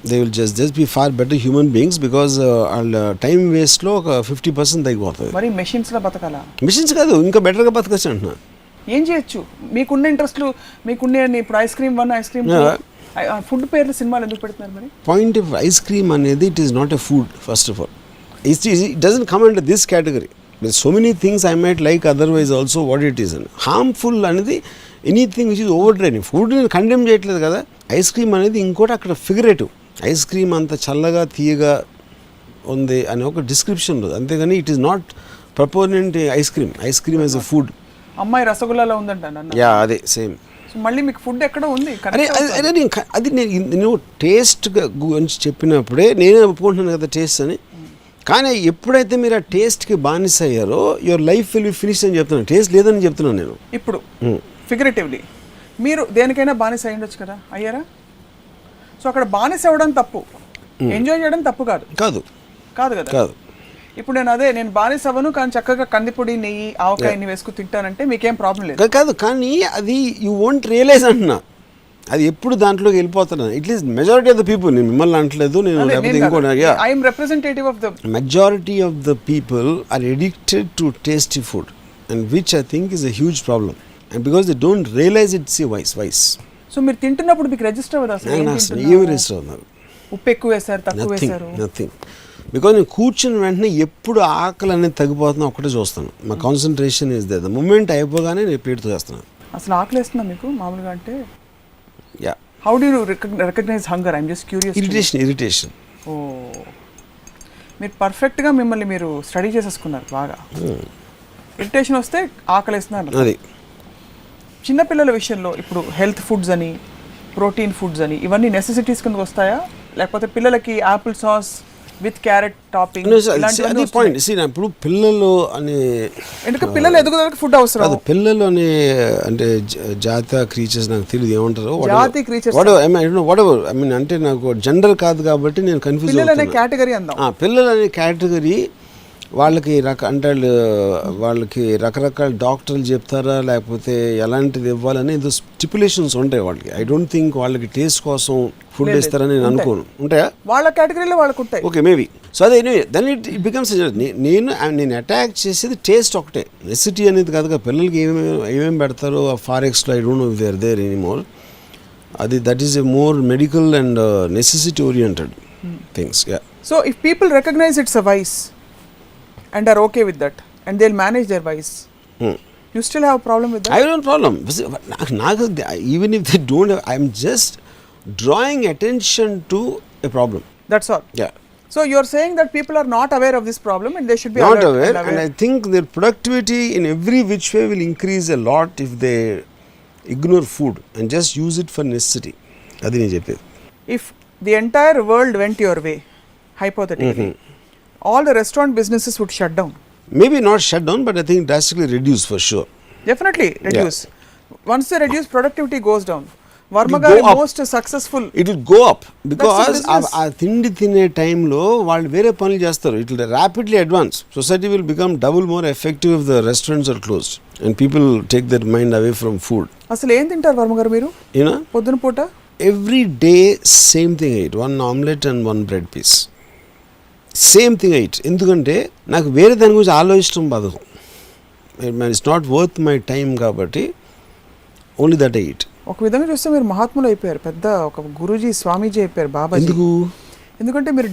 They will just be far better human beings because వాళ్ళ టైం వేస్ట్లో ఒక 50% తగ్గిపోతుంది. మరి మెషిన్స్లో బతకాలా? మెషిన్స్ కాదు, ఇంకా బెటర్గా బతకచ్చు అంటున్నా. ఏం చేయొచ్చు? మీకున్న ఇంట్రెస్ట్లు మీకున్న ఇప్పుడు ice cream 1 ice cream food పేర్లు సినిమాలు ఎందుకు పెడుతున్నారు మరి? పాయింట్ ఆఫ్ ఐస్ క్రీమ్ అనేది it is not a food first of all. It doesn't come under this category. So many things I might like otherwise also what it is అని. Harmful అనేది anything which is over draining. Food నేను condemn చేయట్లేదు కదా. Ice cream అనేది ఇంకోటి అక్కడ figurative. Ice cream అంత చల్లగా తీయగా ఉంది అని ఒక డిస్క్రిప్షన్ ఉంది, అంతేగాని it is not proponent ice cream as a food. అమ్మాయి రసగుల్లాలో ఉందంట నన్ను. యా అదే సేమ్. సో మళ్ళీ మీకు ఫుడ్ ఎక్కడ ఉంది? అది నేను టేస్ట్ గురించి చెప్పినప్పుడే నేనే ఒప్పుకుంటున్నాను కదా టేస్ట్ అని. కానీ ఎప్పుడైతే మీరు ఆ టేస్ట్కి బానిస అయ్యారో your life will be finish అని చెప్తున్నాను, టేస్ట్ లేదని చెప్తున్నాను నేను. ఇప్పుడు ఫిగరేటివ్లీ మీరు దేనికైనా బానిస అయ్యుండొచ్చు కదా, అయ్యారా? సో అక్కడ బానిస అవ్వడం తప్పు, ఎంజాయ్ చేయడం తప్పు కాదు కాదు కాదు కదా. కాదు. ఇప్పుడు నేను బానిస అవ్వను కానీ చక్కగా కందిపొడి, నెయ్యి, ఆవకాయని వేసుకుని తింటానంటే మీకేం ప్రాబ్లం లేదు. కాదు, కానీ అది యూ వోంట్ రియలైజ్ అంటున్నా. అది ఎప్పుడు దాంట్లోకి వెళ్ళిపోతున్నాను. At least majority of the people, నేను మిమ్మల్ని అంటలేదు, నేను representative of the majority of the people are addicted to tasty food and which I think is a huge problem. And because they don't realize it's a vice. So మీరు తింటున్నప్పుడు మీకు register అవ్వదు అసలు? ఏమి రిజిస్టర్ అవుతున్నారు? ఉప్పు ఎక్కువ వేశారు, తక్కువ వేశారు? నథింగ్. బికాజ్ నేను కూర్చుని వెంటనే ఎప్పుడు ఆకలి అనేది తగ్గిపోతున్నా ఒకటే చూస్తాను. మా కాన్సన్ట్రేషన్ ఇస్ ద మూమెంట్ అయిపోగానే నేను ప్లేట్తో చేస్తున్నాను. అసలు ఆకలి వేస్తుందా మీకు మామూలుగా? అంటే yeah. How do you recognize hunger? I'm just curious. Irritation. Oh, మీరు పర్ఫెక్ట్గా మిమ్మల్ని మీరు స్టడీ చేసేసుకున్నారు బాగా. ఇరిటేషన్ వస్తే ఆకలి వేస్తున్నారు. అది చిన్నపిల్లల విషయంలో ఇప్పుడు హెల్త్ ఫుడ్స్ అని, ప్రోటీన్ ఫుడ్స్ అని, ఇవన్నీ నెసెసిటీస్ కిందకి వస్తాయా? లేకపోతే పిల్లలకి Apple sauce with carrot topping point. ఇప్పుడు పిల్లలు అని, ఎందుకంటే పిల్లలు ఎదుగుదలకి ఫుడ్ అవసరం. అది పిల్లలు అని అంటే జాతి క్రీచర్స్ నాకు తెలియదు ఏమంటారు. జాతి క్రీచర్స్ అంటే నాకు జెండర్ కాదు కాబట్టి నేను కన్ఫ్యూజ్. పిల్లలు అనే కేటగిరీ అందాం. పిల్లలు అనే కేటగిరీ వాళ్ళకి వాళ్ళకి రకరకాల డాక్టర్లు చెప్తారా, లేకపోతే ఎలాంటిది ఇవ్వాలని ఏదో స్టిపులేషన్స్ ఉంటాయి వాళ్ళకి. ఐ డోంట్ థింక్ వాళ్ళకి టేస్ట్ కోసం ఫుడ్ ఇస్తారని నేను అనుకోను. ఉంటాయా? వాళ్ళ కేటగిరీలో వాళ్ళకు ఉంటాయి. Okay, maybe. సో అదే దెన్ ఇట్ బికమ్స్ నేను అటాక్ చేసేది టేస్ట్ ఒకటే, నెసిటీ అనేది కాదుగా. పిల్లలకి ఏమేమి పెడతారో ఆ ఫారెక్స్లో I don't know if they are there anymore. అది that is a more medical and necessity oriented things. Yeah. So if people recognize it's a vice and are okay with that and they'll manage their vice, you still have a problem with that? I don't problem. Even if they don't have, I'm just drawing attention to a problem. That's all. Yeah. So you're saying that people are not aware of this problem and they should be not aware, and I think their productivity in every which way will increase a lot if they ignore food and just use it for necessity. Adi ne cheppedi. If the entire world went your way, hypothetically, all the restaurant businesses would shut down. Maybe not shut down, but I think drastically reduce for sure. Definitely reduce. Yeah. Once they reduce, productivity goes down. Varma garu most successful. It will go up because ఆ తిండి తినే టైంలో వాళ్ళు వేరే పనులు చేస్తారు. It will rapidly advance. Society will become double more effective if the restaurants are closed and people take their mind away from food. అసలు ఏం తింటారు వర్మ గారు మీరు? పొద్దున పూట every day same thing I eat, one omelette and one bread piece. Same thing ate. ఎందుకంటే నాకు వేరే దాని గురించి ఆలోచించడం బతకం. It's not worth my time కాబట్టి ఓన్లీ దట్ ఐ ఈట్. ఒక విధంగా చూస్తే మీరు మహాత్ములు అయిపోయారు, పెద్ద ఒక గురూజీ, స్వామీజీ అయిపోయారు, బాబా. ఎందుకంటే మీరు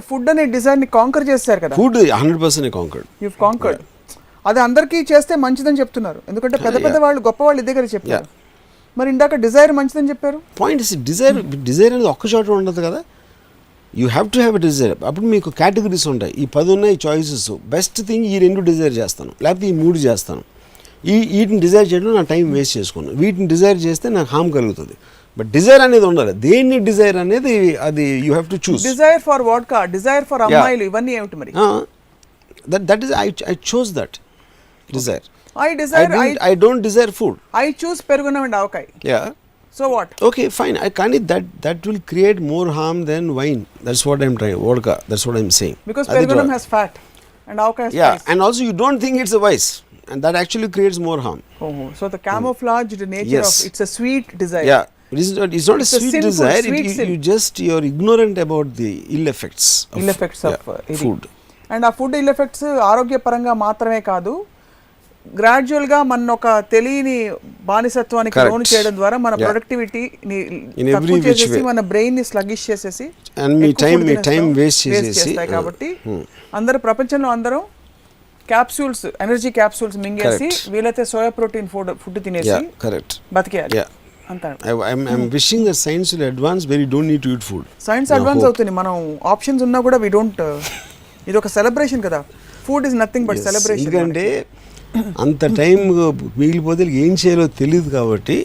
ఫుడ్ అనే డిజైర్ని కాంకర్ చేస్తారు కదా. Food 100% conquered. You've conquered. అది అందరికీ చేస్తే మంచిదని చెప్తున్నారు, ఎందుకంటే పెద్ద వాళ్ళు గొప్ప వాళ్ళు ఇదే కదా చెప్పారు. మరి ఇందాక డిజైర్ మంచిదని చెప్పారు. పాయింట్ డిజైర్ అనేది ఒక్క చోట ఉండదు కదా. You have to have a desire. అప్పుడు మీకు కేటగిరీస్ ఉంటాయి. ఈ 10 ఉన్నాయి చాయిసెస్. బెస్ట్ థింగ్ ఈ 2 డిజైర్ చేస్తాను, లేకపోతే ఈ 3 చేస్తాను. వీటిని డిజైర్ చేయడం నా టైం వేస్ట్ చేసుకున్నాను. వీటిని డిజైర్ చేస్తే నాకు హామ్ కలుగుతుంది. బట్ డిజైర్ అనేది ఉండాలి. దేన్ని డిజైర్ అనేది అది you have to choose. Desire for vodka, desire for అమ్మాయిలు, ఇవన్నీ ఏమిటి మరి? That is I choose that desire. I don't desire food. I choose పెరుగున్నం and avakaya. Yeah. So what? Okay, fine. I can't eat that will create more harm than wine. That's what I'm trying. Vodka. That's what I'm saying. Because pergunam has fat and avokado has spice. And also you don't think it's a vice, and that actually creates more harm. Oh, so the camouflaged nature of it's a sweet desire. Yeah, it's not a sweet desire. You're ignorant about the ill effects of food. And ఆ food ill effects ఆరోగ్యపరంగా మాత్రమే కాదు, gradual గా మన ఒక తెలియని బానిసత్వానికి లోను చేయడం ద్వారా మన ప్రొడక్టివిటీని తక్కువ చేసేసి మన బ్రెయిన్ ని స్లగిష్ చేసేసి మీ టైం వేస్ట్ చేసేసి. కాబట్టి అందరూ ప్రపంచంలో అందరం క్యాప్సూల్స్, ఎనర్జీ క్యాప్సూల్స్ మింగేసి వీలైతే సోయా ప్రోటీన్ ఫుడ్ తినేసి కరెక్ట్ బతికేయాలి అంటారు. I'm wishing that science will advance where you don't need to eat food. Science advance అవుతుంది, మనం ఆప్షన్స్ ఉన్నా కూడా వి డోంట్. ఇది ఒక సెలబ్రేషన్ కదా, food is nothing but celebration. ఎందుకంటే అంత టైం మిగిలిపోతే ఏం చేయాలో తెలియదు కాబట్టి,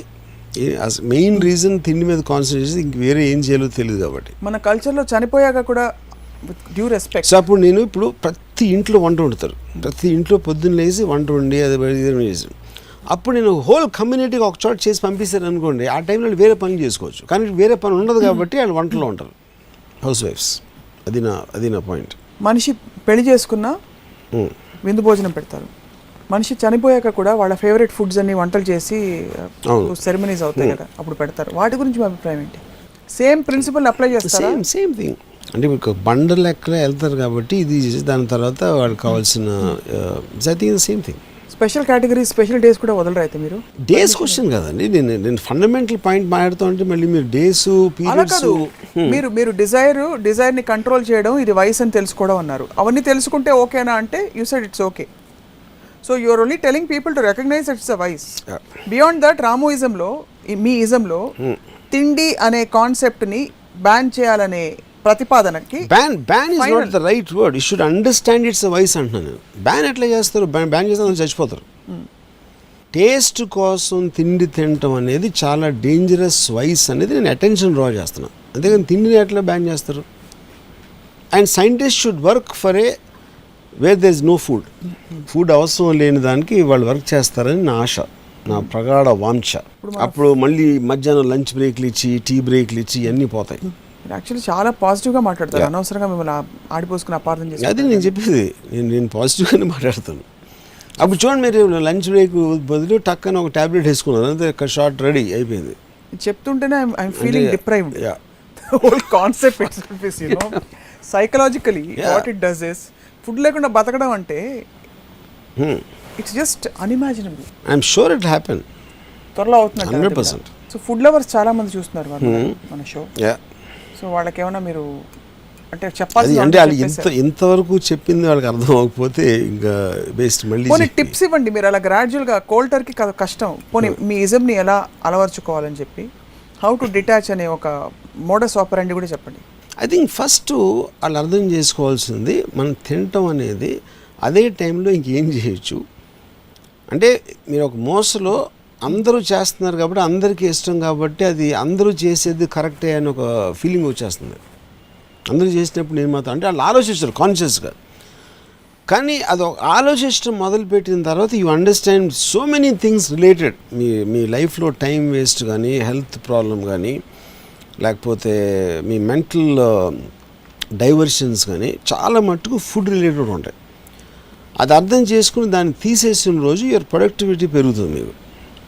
మెయిన్ రీజన్ తిండి మీద కాన్సన్ట్రేట్ చేసి ఇంక వేరే ఏం చేయాలో తెలియదు కాబట్టి. మన కల్చర్లో చనిపోయాక కూడా డ్యూ రెస్పెక్ట్. సో అప్పుడు నేను ఇప్పుడు ప్రతి ఇంట్లో వంట వండుతారు, ప్రతి ఇంట్లో పొద్దున్న లేసి వంట వండి అది చేసి అప్పుడు నేను హోల్ కమ్యూనిటీకి ఒక చోట చేసి పంపిస్తారు అనుకోండి, ఆ టైంలో వేరే పనులు చేసుకోవచ్చు. కానీ వేరే పని ఉండదు కాబట్టి వాళ్ళు వంటలో ఉంటారు, హౌస్ వైఫ్స్. అది నా పాయింట్. మనిషి పెళ్లి చేసుకున్నా విందు భోజనం పెడతారు, మనిషి చనిపోయాక కూడా వాళ్ళ ఫేవరెట్ ఫుడ్స్ అన్ని వంటలు చేసి సెరమనీస్ అవుతాయి కదా, అప్పుడు పెడతారు. వాటి గురించి మీ అభిప్రాయం ఏంటి? సేమ్ ప్రిన్సిపల్ అప్లై చేస్తారా? Same thing. అంటే మీకు బండ లెక్కలో వెళ్తారు కాబట్టి ఇది దాని తర్వాత వాళ్ళకి కావాల్సిన I think same thing. Special category, special days కూడా వదలరు అయితే మీరు? డేస్ క్వశ్చన్ కదండి, నేను ఫండమెంటల్ పాయింట్ మాట్లాడుతూ ఉంటే మళ్ళీ మీరు డేస్ పీరియడ్స్. మీరు డిజైర్ని కంట్రోల్ చేయడం ఇది వయసు అని తెలుసుకోవడం అన్నారు. అవన్నీ తెలుసుకుంటే ఓకేనా అంటే you said it's okay. So you are only telling people to recognize it's a vice. Beyond that రామోయిజంలో, మీ ఇజంలో తిండి అనే కాన్సెప్ట్ని బ్యాన్ చేయాలనే ప్రతిపాదనకి ban is not the right word. You should understand it's vice అంటున్నాను. బ్యాన్ ఎట్లా చేస్తారు? బ్యాన్ చేస్తే చచ్చిపోతారు. టేస్ట్ కోసం తిండి తినటం అనేది చాలా డేంజరస్ వైస్ అనేది నేను అటెన్షన్ డ్రా చేస్తున్నాను. అంతేగాని తిండిని ఎట్లా బ్యాన్ చేస్తారు? And scientist should work for a where there is no food. Food అవసరం లేని దానికి వాళ్ళు వర్క్ చేస్తారని నా ఆశ, నా ప్రగాఢ వాంఛ. అప్పుడు మళ్ళీ మధ్యాహ్నం లంచ్ బ్రేక్లు ఇచ్చి, టీ బ్రేక్లు ఇచ్చి ఇవన్నీ పోతాయి. యాక్చువల్లీ చాలా పాజిటివ్గా మాట్లాడతారు, అనవసరంగా మిమ్మల్ని ఆడిపోసుకుని అపార్థం చేసి. అది నేను చెప్పేది, నేను పాజిటివ్గానే మాట్లాడతాను. అప్పుడు చూడండి, మీరు లంచ్ బ్రేక్ బదులు టక్కన ఒక ట్యాబ్లెట్ వేసుకున్నారు, అంతే, షార్ట్ రెడీ అయిపోయింది. చెప్తుంటేనే I'm feeling deprived. Whole concept itself is, you know, psychologically what it does is, food లేకుండా బతకడం అంటే it's just unimaginable. I'm sure it happen. త్వరలో అవుతుంది 100%. సో ఫుడ్ లవర్స్ చాలా మంది చూస్తున్నారు మన షో. సో వాళ్ళకి ఏమైనా మీరు అంటే చెప్పాలి అంటే వాళ్ళు ఇంతవరకు చెప్పింది వాళ్ళకి అర్థం అవ్వకపోతే ఇంకా బెస్ట్ మళ్ళీ పోనీ టిప్స్ ఇవ్వండి మీరు. అలా గ్రాడ్యువల్గా కోల్డ్ టర్కీ కష్టం, పోనీ మీ ఇజంని ఎలా అలవర్చుకోవాలని చెప్పి, హౌ టు డిటాచ్ అనే ఒక మోడస్ ఆపరెండి కూడా చెప్పండి. ఐ థింక్ ఫస్ట్ వాళ్ళు అర్థం చేసుకోవాల్సింది, మనం తినటం అనేది అదే టైంలో ఇంకేం చేయొచ్చు. అంటే మీరు ఒక మోసలో అందరూ చేస్తున్నారు కాబట్టి, అందరికీ ఇష్టం కాబట్టి, అది అందరూ చేసేది కరెక్టే అని ఒక ఫీలింగ్ వచ్చేస్తుంది. అందరూ చేసినప్పుడు నేను మాత్రం అంటే వాళ్ళు ఆలోచిస్తారు కాన్షియస్గా. కానీ అది ఆలోచించడం మొదలుపెట్టిన తర్వాత you understand so many things related. మీ లైఫ్లో టైం వేస్ట్ కానీ, హెల్త్ ప్రాబ్లం కానీ, లేకపోతే మీ మెంటల్ డైవర్షన్స్ కానీ చాలా మట్టుకు ఫుడ్ రిలేటెడ్ ఉంటాయి. అది అర్థం చేసుకుని దాన్ని తీసేసిన రోజు యువర్ ప్రొడక్టివిటీ పెరుగుతుంది మీకు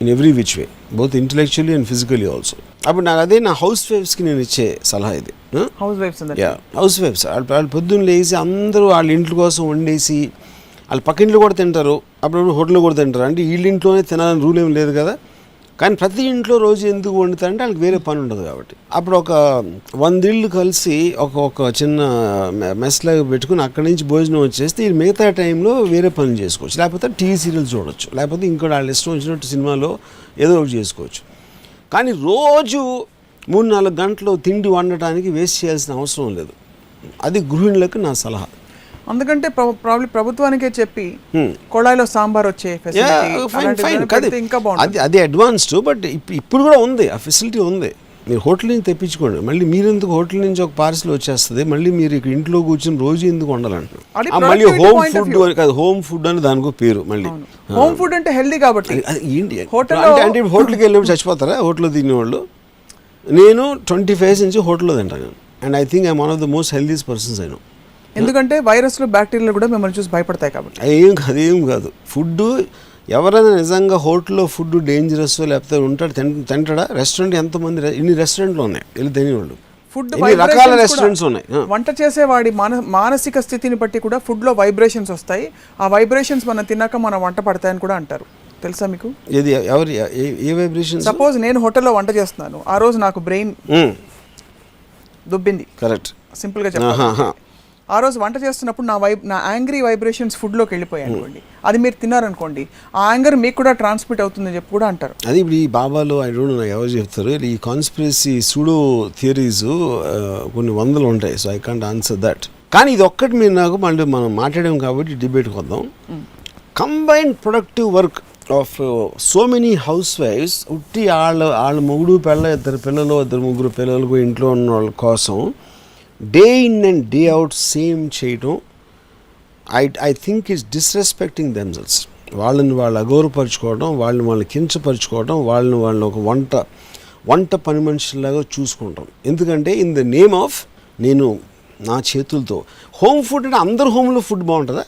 in every which way, both intellectually and physically also. అప్పుడు నాకు అదే నా హౌస్ వైఫ్స్కి నేను ఇచ్చే సలహా ఇది. హౌస్ వైఫ్స్ వాళ్ళు పొద్దున్న లేచి అందరూ వాళ్ళ ఇంట్లో కోసం వండేసి, వాళ్ళ పక్కింట్లో కూడా తింటారు, అప్పుడప్పుడు హోటల్లో కూడా తింటారు. అంటే వీళ్ళింట్లోనే తినాలని రూల్ ఏం లేదు కదా. కానీ ప్రతి ఇంట్లో రోజు ఎందుకు వండుతారంటే వాళ్ళకి వేరే పని ఉండదు కాబట్టి. అప్పుడు ఒక 100 ఇళ్ళు కలిసి ఒక చిన్న మెస్లాగా పెట్టుకుని అక్కడి నుంచి భోజనం వచ్చేస్తే ఈ మిగతా టైంలో వేరే పనులు చేసుకోవచ్చు, లేకపోతే టీవీ సీరియల్స్ చూడవచ్చు, లేకపోతే ఇంకోటి వాళ్ళ ఇష్టం వచ్చినట్టు సినిమాలో ఏదో ఒకటి చేసుకోవచ్చు. కానీ రోజు 3-4 గంటలు తిండి వండటానికి వేస్ట్ చేయాల్సిన అవసరం లేదు. అది గృహిణులకు నా సలహా. అందుకంటే ప్రాబ్లీ ప్రభుత్వానికే చెప్పి కొళాయిలో సాంబార్ వచ్చే ఇంకా బాగుంది. అది అడ్వాన్స్డ్, బట్ ఇప్పుడు కూడా ఉంది, ఆ ఫెసిలిటీ ఉంది. మీరు హోటల్ నుంచి తెప్పించుకోండి, మళ్ళీ మీరు ఎందుకు హోటల్ నుంచి ఒక పార్సల్ వచ్చేస్తుంది, మళ్ళీ మీరు ఇక్కడ ఇంట్లో కూర్చొని రోజు ఎందుకు వండాలంటున్నారు. మళ్ళీ హోమ్ ఫుడ్ కాదు, హోమ్ ఫుడ్ అని దానికో పేరు. మళ్ళీ హోమ్ ఫుడ్ అంటే హెల్దీ కాబట్టి ఏంటి అంటే హోటల్కి వెళ్ళినప్పుడు చచ్చిపోతారా హోటల్లో తినేవాళ్ళు? నేను 25 నుంచి హోటల్లో తింటాను, and I think I'm one of the most healthiest persons అయినా. ఎందుకంటే వైరస్లు, బ్యాక్టీరియాలు కూడా మిమ్మల్ని చూసి భయపడతాయి కాబట్టి. అదేం కాదు. ఫుడ్ ఎవరైనా నిజంగా హోటల్లో ఫుడ్ డేంజరస్ లేకపోతే ఉంటాడు తింటాడా? రెస్టారెంట్ ఎంతమంది, ఇన్ని రెస్టారెంట్లు ఉన్నాయి వెళ్ళి తినేవాళ్ళు, ఫుడ్ రకాల రెస్టారెంట్స్ ఉన్నాయి. వంట చేసేవాడి మానసిక స్థితిని బట్టి కూడా ఫుడ్లో వైబ్రేషన్స్ వస్తాయి. ఆ వైబ్రేషన్స్ మనం తిన్నాక మన వంట పడతాయని కూడా అంటారు. తెలుసా మీకు? ఇది ఎవరు ఏ వైబ్రేషన్? సపోజ్ నేను హోటల్లో వంట చేస్తున్నాను, ఆ రోజు నాకు బ్రెయిన్ దుబ్బింది, కరెక్ట్, సింపుల్గా చెప్పాలి. ఆ రోజు వంట చేస్తున్నప్పుడు నా యాంగ్రీ వైబ్రేషన్స్ ఫుడ్లోకి వెళ్ళిపోయాయి అనుకోండి, అది మీరు తిన్నారనుకోండి, ఆ యాంగర్ మీకు కూడా ట్రాన్స్మిట్ అవుతుందని చెప్పి కూడా అంటారు. అది ఇప్పుడు ఈ బాబాలో ఐ డోంట్ నో ఎవరు చెప్తారు, ఈ కాన్స్పిరసీ సూడో థియరీస్ కొన్ని వందలు ఉంటాయి. So I can't answer that. కానీ ఇది ఒక్కటి మీరు నాకు మళ్ళీ మనం మాట్లాడాం కాబట్టి డిబేట్కి వద్దాం. Combined productive work of so many హౌస్ వైఫ్స్, ఉట్టి వాళ్ళ మొగుడు పిల్ల, ఇద్దరు ముగ్గురు పిల్లలకు ఇంట్లో ఉన్న వాళ్ళ కోసం day in and day out same చేయడం, I think it's disrespecting themselves. వాళ్ళని వాళ్ళు అగౌరవపరుచుకోవడం, వాళ్ళని కించపరుచుకోవడం, వాళ్ళని ఒక వంట పని మనుషులాగా చూసుకుంటాం. ఎందుకంటే ఇన్ ద నేమ్ ఆఫ్ నేను నా చేతులతో హోమ్ ఫుడ్ అంటే అందరు హోమ్లో ఫుడ్ బాగుంటుందా?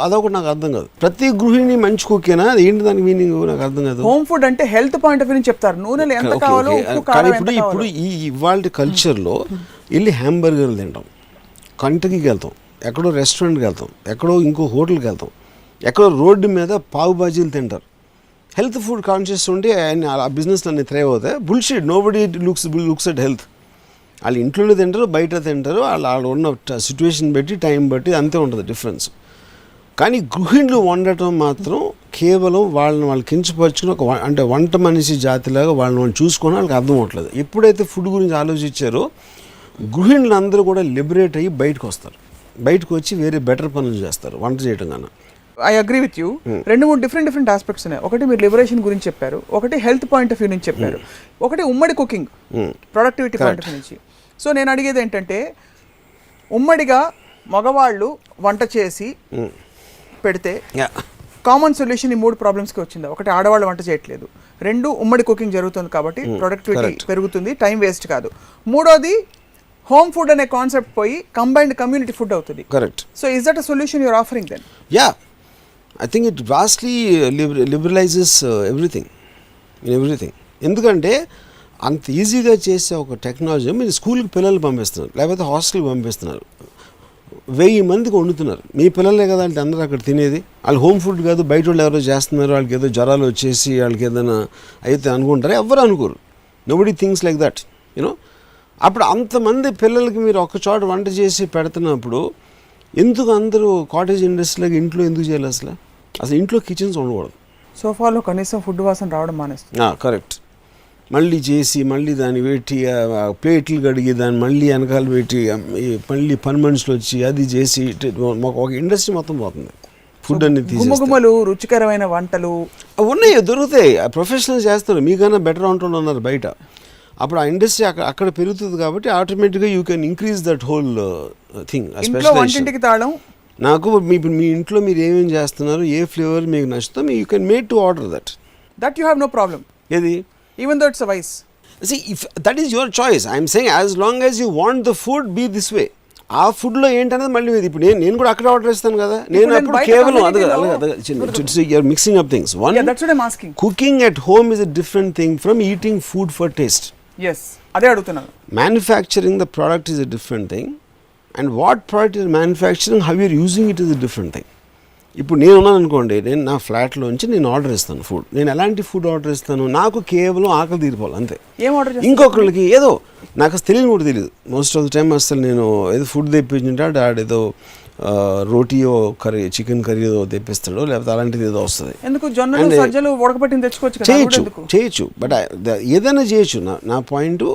అదొకటి నాకు అర్థం కాదు. ప్రతి గృహిణి మంచి కుక్కేనా? అది ఏంటి దాని మీనింగ్ నాకు అర్థం కాదు. హోమ్ ఫుడ్ అంటే హెల్త్ పాయింట్ ఆఫ్ వ్యూ నుంచి చెప్తారు, నూనెలు ఎంత కావాలో, కానీ ఇప్పుడు ఈ ఇవాళ కల్చర్లో వెళ్ళి హ్యాంబర్గర్లు తింటాం, కంటకీకి వెళ్తాం, ఎక్కడో రెస్టారెంట్కి వెళ్తాం, ఎక్కడో ఇంకో హోటల్కి వెళ్తాం, ఎక్కడో రోడ్డు మీద పావు బాజీలు తింటారు. హెల్త్ ఫుడ్ కాన్షియస్ ఉంటే ఆ బిజినెస్లో అన్ని థ్రైవ్ అవుతాయి. Bullshit, nobody looks at health. వాళ్ళు ఇంట్లో తింటారు, బయట తింటారు, వాళ్ళు ఉన్న సిచ్యువేషన్ బట్టి టైం బట్టి అంతే ఉంటుంది డిఫరెన్స్. కానీ గృహిణులు వండటం మాత్రం కేవలం వాళ్ళు కించపరుచుకుని అంటే వంట మనిషి జాతిలాగా వాళ్ళని చూసుకొని వాళ్ళకి అర్థం అవ్వట్లేదు. ఎప్పుడైతే ఫుడ్ గురించి ఆలోచించారో గృహిణులు అందరూ కూడా లిబరేట్ అయ్యి బయటకు వస్తారు, బయటకు వచ్చి వేరే బెటర్ పనులు చేస్తారు వంట చేయడం కన్నా. I agree with you. 2-3 different aspects ఉన్నాయి. ఒకటి మీరు లిబరేషన్ గురించి చెప్పారు, ఒకటి హెల్త్ పాయింట్ ఆఫ్ వ్యూ నుంచి చెప్పారు, ఒకటి ఉమ్మడి cooking productivity point of view నుంచి. సో నేను అడిగేది ఏంటంటే, ఉమ్మడిగా మగవాళ్ళు వంట చేసి పెడితే కామన్ సొల్యూషన్ ఈ 3 ప్రాబ్లమ్స్కి వచ్చిందా? ఒకటి, ఆడవాళ్ళు వంట చేయట్లేదు. 2, ఉమ్మడి కుకింగ్ జరుగుతుంది కాబట్టి ప్రొడక్టివిటీ పెరుగుతుంది, టైం వేస్ట్ కాదు. 3వది, హోమ్ ఫుడ్ అనే కాన్సెప్ట్ పోయి కంబైన్డ్ కమ్యూనిటీ ఫుడ్ అవుతుంది. Correct. So is that a solution you're offering then? Yeah, I think it vastly liberalizes everything. ఎందుకంటే అంత ఈజీగా చేసే ఒక టెక్నాలజీ మీరు స్కూల్కి పిల్లలు పంపిస్తున్నారు, లేకపోతే హాస్టల్కి పంపిస్తున్నారు, 1000 మందికి వండుతున్నారు. మీ పిల్లలే కదా అంటే అందరూ అక్కడ తినేది. వాళ్ళు హోమ్ ఫుడ్ కాదు, బయట వాళ్ళు ఎవరో చేస్తున్నారు, వాళ్ళకి ఏదో జ్వరాలు వచ్చేసి వాళ్ళకి ఏదైనా అయితే అనుకుంటారు. ఎవరు అనుకోరు. Nobody things like that, you know. అప్పుడు అంతమంది పిల్లలకి మీరు ఒక చోట వంట చేసి పెడుతున్నప్పుడు ఎందుకు అందరూ కాటేజ్ ఇండస్ట్రీలాగా ఇంట్లో ఎందుకు చేయాలి? అసలు ఇంట్లో కిచెన్స్ ఉండకూడదు. సోఫాలో కనీసం ఫుడ్ వాసన రావడం మానేస్తుంది. కరెక్ట్. మళ్ళీ చేసి మళ్ళీ దాన్ని పెట్టి ప్లేట్లు కడిగి దాన్ని మళ్ళీ వెనకాల పెట్టి మళ్ళీ పని మనుషులు వచ్చి అది చేసి ఒక ఇండస్ట్రీ మొత్తం పోతుంది. ఫుడ్ అన్ని గుమ్మగుమ్మలు, రుచికరమైన వంటలు ఉన్నాయి, దొరుకుతాయి. ప్రొఫెషనల్ చేస్తారు, మీకన్నా బెటర్ వంటలు ఉన్నారు బయట. అప్పుడు ఆ ఇండస్ట్రీ అక్కడ పెరుగుతుంది కాబట్టి ఆటోమేటిక్గా you can increase that whole thing. వంటింటికి తాళం. నాకు మీ ఇంట్లో మీరు ఏమేమి చేస్తున్నారు, ఏ ఫ్లేవర్ మీకు నచ్చుతాం, you can made to order that you have no problem. ఏది? Even though it's a vice. See, if that is your choice. I am saying as long as you want the food be this way. ఆ ఫుడ్లో ఏంటనేది మళ్ళీ ఇప్పుడు నేను కూడా అక్కడ order ఇస్తాను కదా. నేను అప్పుడు కేవలం you're mixing up things. Cooking at home is a different thing from eating food for taste. Yes, అదే అడుగుతున్నాను. Manufacturing the product is a different thing, and what product is manufacturing, how you are using it is a different thing. ఇప్పుడు నేను ఉన్నాను అనుకోండి, నేను నా ఫ్లాట్లోంచి నేను order ఇస్తాను ఫుడ్. నేను ఎలాంటి ఫుడ్ ఆర్డర్ ఇస్తాను? నాకు కేవలం ఆకలి తీరిపోవాలి అంతే. ఏం ఆర్డర్? ఇంకొకరికి ఏదో నాకు అసలు తెలియని కూడా తెలియదు. మోస్ట్ ఆఫ్ ద టైమ్ అసలు నేను ఏదో ఫుడ్ తెప్పించుంటే ఆడేదో రోటీయో కర్రీ, చికెన్ కర్రీ ఏదో తెప్పిస్తాడు, లేకపోతే అలాంటిది ఏదో వస్తుంది. ఎందుకు జొన్నలు సజ్జలు ఉడకబెట్టిన తెచ్చుకోవచ్చు, చేయొచ్చు. బట్ ఏదైనా చేయొచ్చు. నా point,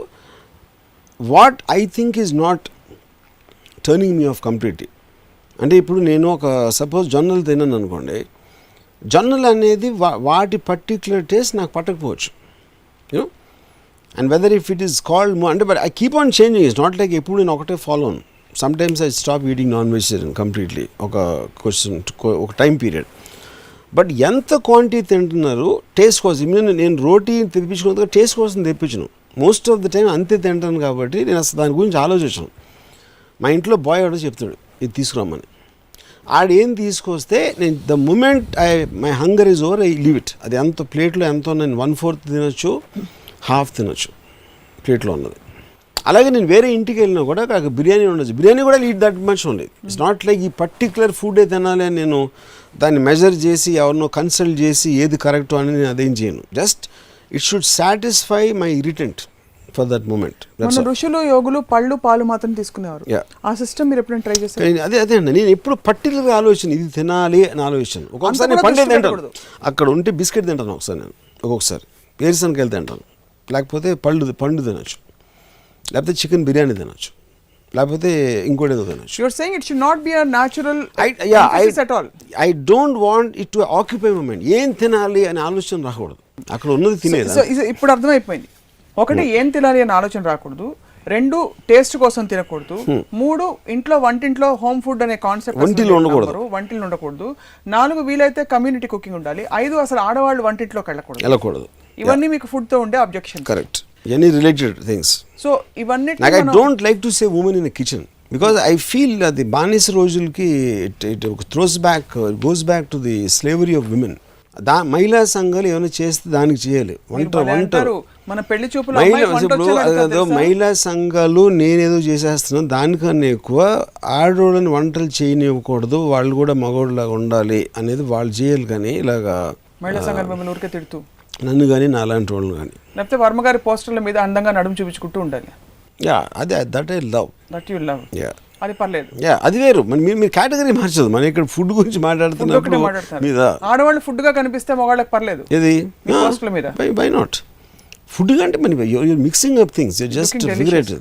what I think is not turning me of completely. అంటే ఇప్పుడు నేను ఒక సపోజ్ జొన్నలు తిన్నాను అనుకోండి, జొన్నలు అనేది వాటి పర్టిక్యులర్ టేస్ట్ నాకు పట్టకపోవచ్చు, you know. And whether if it is cold అంటే, but I keep on changing. It's not like ఎప్పుడు నేను ఒకటే ఫాలో అను. Some times I stop eating non vegetarian completely ఒక టైం పీరియడ్. బట్ ఎంత క్వాంటిటీ తింటున్నారు టేస్ట్ కోసం. నేను రోటీ తెప్పించుకున్నందుకు టేస్ట్ కోసం తెప్పించను. మోస్ట్ ఆఫ్ ద టైం అంతే తింటాను కాబట్టి నేను అసలు దాని గురించి ఆలోచించాను. మా ఇంట్లో బాయ్ ఆర్డర్ చెప్తాడు ఇది తీసుకురమ్మని. ఆడేం తీసుకొస్తే నేను the moment my hunger is over, I leave it. అది ఎంత ప్లేట్లో ఎంతో నేను 1/4 తినొచ్చు, హాఫ్ తినొచ్చు ప్లేట్లో ఉన్నది. అలాగే నేను వేరే ఇంటికి వెళ్ళినా కూడా అక్కడ బిర్యానీ ఉండొచ్చు, బిర్యానీ కూడా eat that much only. It's not like ఈ పర్టిక్యులర్ ఫుడే తినాలి అని నేను దాన్ని మెజర్ చేసి ఎవరినో కన్సల్ట్ చేసి ఏది కరెక్ట్ అని నేను అదేం చేయను. Just it should satisfy my irritant. For that moment. మన ఋషులు యోగులు పళ్ళు పాలు మాత్రం తీసుకునేవారు. Yeah. ఆ సిస్టమ్ మీరు ఎప్పుడైనా ట్రై చేస్తారు? అదే అండి, నేను ఎప్పుడు పర్టికులర్గా ఆలోచన ఇది తినాలి అని ఆలోచన. ఒక్కొక్కసారి నేను పండే తింటాను, అక్కడ ఉంటే బిస్కెట్ తింటాను ఒకసారి, నేను ఒక్కొక్కసారి వేరుశనగకాయలు తింటాను, లేకపోతే పండు తినచ్చు, లేకపోతే చికెన్ బిర్యానీ తినచ్చు, లేకపోతే ఇంకోటి ఏదో తినచ్చు. You are saying it should not be a natural at all. I don't want it to occupy my mind. ఏం తినాలి అనే ఆలోచన రాకూడదు, అక్కడ ఉన్నది తినేది. సో ఇప్పుడు అర్థమైపోయింది. ఒకటి, ఏం తినాలి అనే ఆలోచన రాకూడదు. 2, టేస్ట్ కోసం తినకూడదు. 3, ఇంట్లో వంటింట్లో హోమ్ ఫుడ్ అనే కాన్సెప్ట్ వంటిలో ఉండకూడదు. 4, వీలైతే కమ్యూనిటీ కుకింగ్ ఉండాలి. 5, అసలు ఆడవాళ్ళు వంటింట్లోకి వెళ్ళకూడదు. ఇవన్నీ మీకు ఫుడ్ తో ఉండే objection. Correct, any related things. So ఇవన్నీ నాకు I don't like to say women in kitchen because I feel అది బానిస రోజులకి it goes back to the slavery of women. మహిళా సంఘాలు ఏమైనా చేస్తే దానికి చేయాలి. మన పెళ్లి చూపులు మహిళా సంఘాలు నేనేదో చేసేస్తున్నాను, దానికన్నా ఎక్కువ ఆడోళ్ళని వంటలు చేయనివ్వకూడదు, వాళ్ళు కూడా మగోళ్ళలాగా ఉండాలి అనేది వాళ్ళు చేయాలి. కానీ ఇలాగా మహిళా సంఘాలు మిమ్మల్ని ఊరికే తిడుతూ నన్ను కానీ నాలాంటి వాళ్ళని కానీ, లేకపోతే వర్మగారి పోస్టర్ల మీద అందంగా నడుము చూపించుకుంటూ ఉండాలి. అదే దట్ ఐ లవ్. అది పర్లేదు, అది వేరు. మీరు కేటగిరీ మార్చదు. మనం ఇక్కడ ఫుడ్ గురించి మాట్లాడుతున్నప్పుడు మీద ఆడవాళ్ళు ఫుడ్ గా కనిపిస్తే మగవాళ్ళకి పర్లేదు. ఏది పోస్టర్ల మీద బై నాట్ ఫుడ్ కంటే మన you're mixing up things, you're just figure it.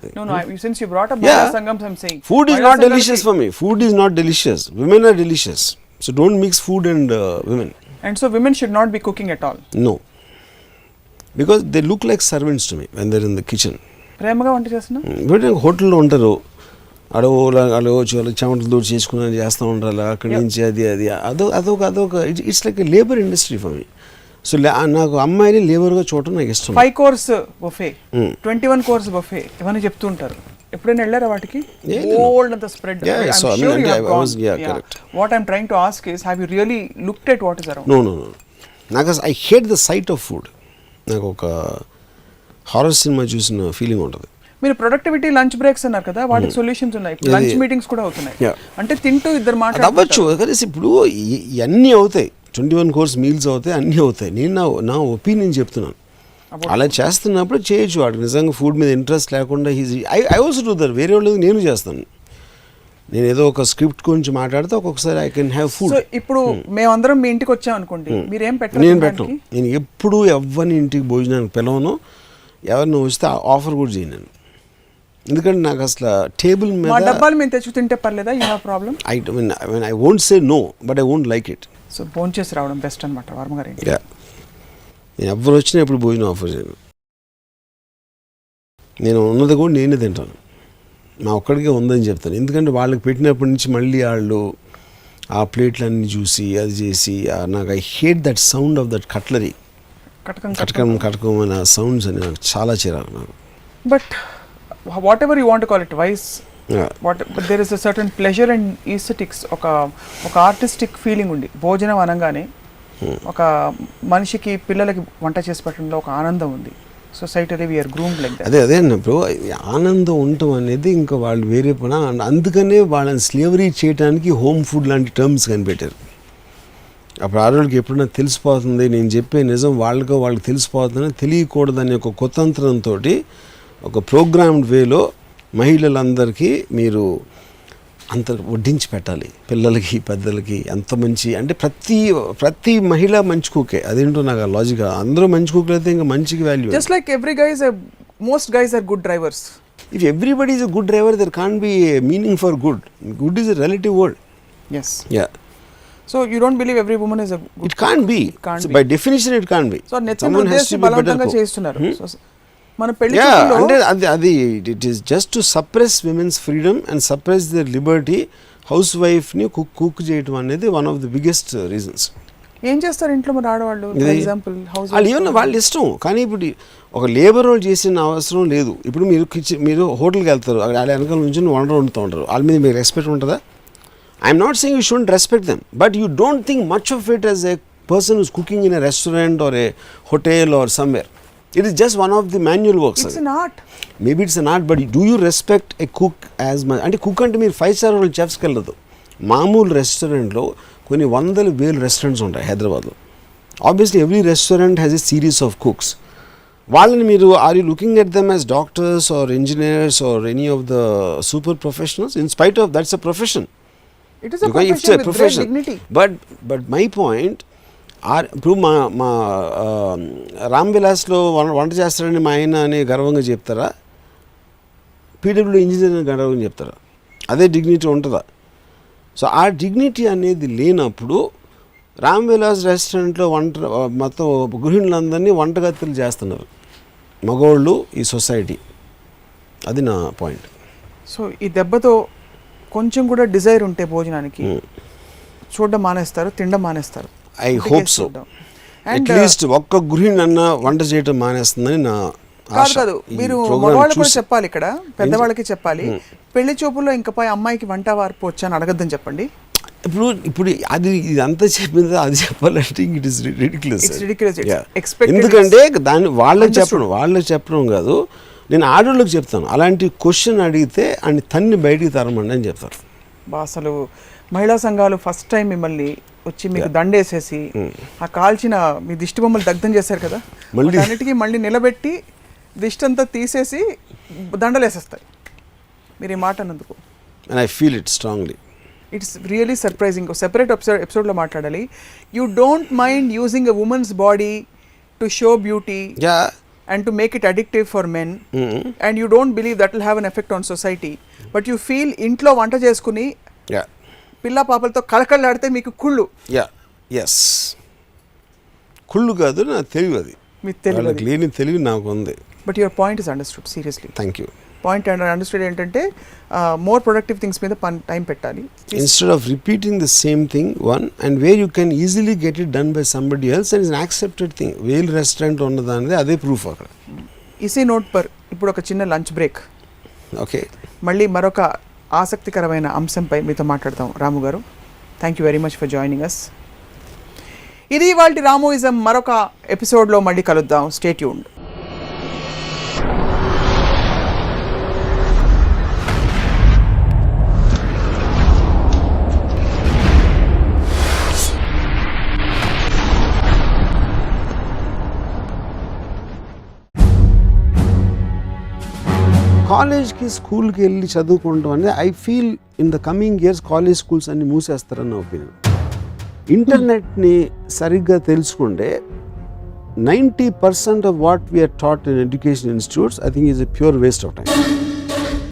Since you brought up Mahila Sangam, I'm saying food is not delicious for me. Food is not delicious. Women are delicious. So don't mix food and women. And so women should not be cooking at all. No. Because they look like servants to me when they're in the kitchen. ప్రేమగా వంట చేస్తున్నా but హోటల్లో ఉంటారు, చెమటలు దూరం చేసుకుని చేస్తూ ఉంటారు, అక్కడి నుంచి అదొక it's like labour industry for me. So నాకు అమ్మాయిని లేబర్గా చూడటం నాకు ఇష్టం. 5 course buffet, 21 course buffet ఇవన్నీ చెప్తూ ఉంటారు. ఎప్పుడైనా వెళ్ళారా వాటికి? ఓల్డ్ అంత spread. What I'm trying to ask is, have you really looked at what is around? No నాకు I hate the sight of food. నాకు ఒక హారర్ సినిమా చూసిన ఫీలింగ్ ఉంటుంది. మీరు ప్రొడక్టివిటీ లంచ్ బ్రేక్స్ అన్నారు కదా, వాటికి సొల్యూషన్స్ ఉన్నాయి. లంచ్ మీటింగ్స్ కూడా అవుతున్నాయి. అంటే తింటూ ఇద్దరు మాట్లాడవచ్చు. కలిసి ఇప్పుడు ఇవన్నీ అవుతాయి, 21 course మీల్స్ అవుతాయి, అన్నీ అవుతాయి. నేను నా ఒపీనియన్ చెప్తున్నాను. అలా చేస్తున్నప్పుడు చేయొచ్చు. వాడికి నిజంగా ఫుడ్ మీద ఇంట్రెస్ట్ లేకుండా ఐ ఆల్సో డూ దట్. వేరే వాళ్ళు నేను చేస్తాను. నేను ఏదో ఒక స్క్రిప్ట్ గురించి మాట్లాడితే ఒక్కొక్కసారి ఐ కెన్ హ్యావ్ ఫుడ్. ఇప్పుడు మేమందరం మీ ఇంటికి వచ్చాం అనుకోండి, మీరేం పెట్టారు? నేను పెట్టను. నేను ఎప్పుడు ఎవరిని ఇంటికి భోజనానికి పిలవను, ఎవరిని వస్తే ఆఫర్ కూడా చేయను నేను. ఎందుకంటే నాకు అసలు టేబుల్ మీద డబ్బాలు మేము తెచ్చి తింటే పర్లేదా? You have problem? I won't say no, but I won't like it. So భోజనం చేసి రావడం బెస్ట్ అనమాట వర్మగారి. నేను ఎవరు వచ్చినా ఎప్పుడు భోజనం ఆఫర్ చేయను. నేను ఉన్నది కూడా నేనే తింటాను, నా ఒక్కడికే ఉందని చెప్తాను. ఎందుకంటే వాళ్ళకి పెట్టినప్పటి నుంచి మళ్ళీ వాళ్ళు ఆ ప్లేట్లన్నీ చూసి అది చేసి నాకు I hate that sound of that cutlery, కటకం అనే సౌండ్స్ అని నాకు చాలా చిరాకు నాకు. But whatever you want call it vice, but there is a certain pleasure and aesthetics. ఒక ఆర్టిస్టిక్ ఫీలింగ్ ఉంది భోజనం అనగానే. ఒక మనిషికి పిల్లలకి వంట చేసి పెట్టడంలో ఒక ఆనందం ఉంది. సొసైటీలో వీఆర్ గ్రూమ్డ్ లైక్ దట్. అదే అన్నప్పుడు ఆనందం ఉండటం అనేది ఇంకా వాళ్ళు వేరే పని. అందుకనే వాళ్ళని స్లేవరీ చేయడానికి హోమ్ ఫుడ్ లాంటి టర్మ్స్ కనిపెట్టారు. అప్పుడు ఆడవాళ్ళకి ఎప్పుడైనా తెలిసిపోతుంది, నేను చెప్పే నిజం వాళ్ళకి తెలిసిపోతుందని తెలియకూడదనే ఒక కుతంత్రంతో ఒక ప్రోగ్రామ్డ్ వేలో మహిళలందరికీ మీరు అంత వడ్డించి పెట్టాలి, పిల్లలకి పెద్దలకి. ఎంత మంచి అంటే ప్రతి మహిళ మంచి కుకే. అదేంటో నాకు ఆ లాజిక్. అందరూ మంచి కుక్కలు అయితే ఇంకా మంచికి value. Just like most guys are good drivers. If everybody is a good driver, there can't be meaning for good. Good is a relative word. Yes. Yeah. So you don't believe every woman is a good? It can't be. By definition it can't be. So someone has to be బలవంతంగా చేస్తున్నారు. మన పెళ్లి అంటే అది it is just to suppress women's freedom and suppress their liberty. House వైఫ్ని cook చేయడం అనేది one of the biggest reasons. ఏం చేస్తారు ఇంట్లో మరి ఆడవాళ్ళు? ఫర్ ఎగ్జాంపుల్ హౌస్ వాళ్ళు ఏమన్నా వాళ్ళ ఇష్టం. కానీ ఇప్పుడు ఒక లేబర్ రోల్ చేసిన అవసరం లేదు. ఇప్పుడు మీరు హోటల్కి వెళ్తారు, వాళ్ళ వెనకాల నుంచి వంట వండుతూ ఉంటారు, వాళ్ళ మీద మీకు రెస్పెక్ట్ ఉంటుందా? I'm not saying you shouldn't respect them, but you don't think much of it as a person who's cooking in a restaurant or a hotel or somewhere. It is just one of the manual works. It's an art. Maybe it's an art, but do you respect a cook as much? అంటే cook అంటే మీరు 5-star hotel చెఫ్స్కి వెళ్ళదు. మామూలు రెస్టారెంట్లో కొన్ని 100,000 restaurants ఉంటాయి హైదరాబాద్లో. Obviously every restaurant has a series of cooks. వాళ్ళని మీరు or you looking at them as doctors or engineers or any of the super professionals in spite of that's a profession. It is a profession with great dignity. But my point ఇప్పుడు మా రామ్ విలాస్లో వంట చేస్తారని మా ఆయన అని గర్వంగా చెప్తారా? PW engineer అని గర్వంగా చెప్తారా? అదే డిగ్నిటీ ఉంటుందా? సో ఆ డిగ్నిటీ అనేది లేనప్పుడు రామ్ విలాస్ రెస్టారెంట్లో మొత్తం గృహిణులందరినీ వంటగతులు చేస్తున్నారు మగవాళ్ళు ఈ సొసైటీ. అది నా పాయింట్. సో ఈ దెబ్బతో కొంచెం కూడా డిజైర్ ఉంటే భోజనానికి చూడడం మానేస్తారు, తినడం మానేస్తారు. I hope so. అట్లీస్ట్ ఒక్క గృహిణి అన్న వంట చేయడం మానేస్తుందని నా ఆశ. కాదు మీరు మగవాళ్ళు కూడా చెప్పాలి, ఇక్కడ పెద్దవాళ్ళకి చెప్పాలి. పెళ్లి చూపుల్లో ఇంకపై అమ్మాయికి వంట వార్పు వచ్చా అని అడగద్దని చెప్పండి. ఇప్పుడు అది ఇదంతా చెప్పింది అది చెప్పాలంటే ఇట్ ఇస్ రిడిక్యులస్. ఎందుకంటే దాన్ని వాళ్ళకి చెప్పడం కాదు, నేను ఆడవాళ్ళకి చెప్తాను. అలాంటి క్వశ్చన్ అడిగితే అని తన్ని బయటికి తరమండి అని చెప్తారు. అసలు మహిళా సంఘాలు ఫస్ట్ టైం మిమ్మల్ని వచ్చి మీకు దండేసేసి ఆ కాల్చిన మీ దిష్టి బొమ్మలు దగ్ధం చేశారు కదా, అన్నిటికీ మళ్ళీ నిలబెట్టి దిష్టి అంతా తీసేసి దండలేసేస్తాయి మీరు ఈ మాట అన్నందుకు. And I feel it strongly. It's really surprising. Separate ఎపిసోడ్లో మాట్లాడాలి. You don't mind using a women's body to show beauty and to make it addictive for men, and you don't believe that will have an effect on society, but you feel ఇంట్లో వంట చేసుకుని పిల్ల పాపలతో కళకళలాడితే మీకు కుళ్ళు. Yes, కుళ్ళు కాదు, నా తెలివి అది. మీ తెలివి లేని తెలివి నాకు ఉంది. But your point is understood. Seriously thank you. Point understood ఏంటంటే మోర్ ప్రొడక్టివ్ థింగ్స్ మీద టైం పెట్టాలి. Instead of repeating the same thing one and where you can easily get it done by somebody else and is unaccepted thing. వేల్ restaurant ఉన్నదానిది అదే proof అక్కడ. ఇసీ note per ఇప్పుడు ఒక చిన్న lunch break. Okay, మళ్ళీ మరొక ఆసక్తికరమైన అంశంపై మీతో మాట్లాడతాం. Ramu garu, thank you very much for joining us. ఇది ఇవాల్టి రామోయిజం. మరొక ఎపిసోడ్లో మళ్ళీ కలుద్దాం. Stay tuned. కాలేజ్కి స్కూల్కి వెళ్ళి చదువుకోవడం అనేది I feel in the coming years college schools అన్ని మూసేస్తారని నా ఒపీనియన్. ఇంటర్నెట్ని సరిగ్గా తెలుసుకుంటే 90% of what we're taught in education institutes I think is a pure waste of time.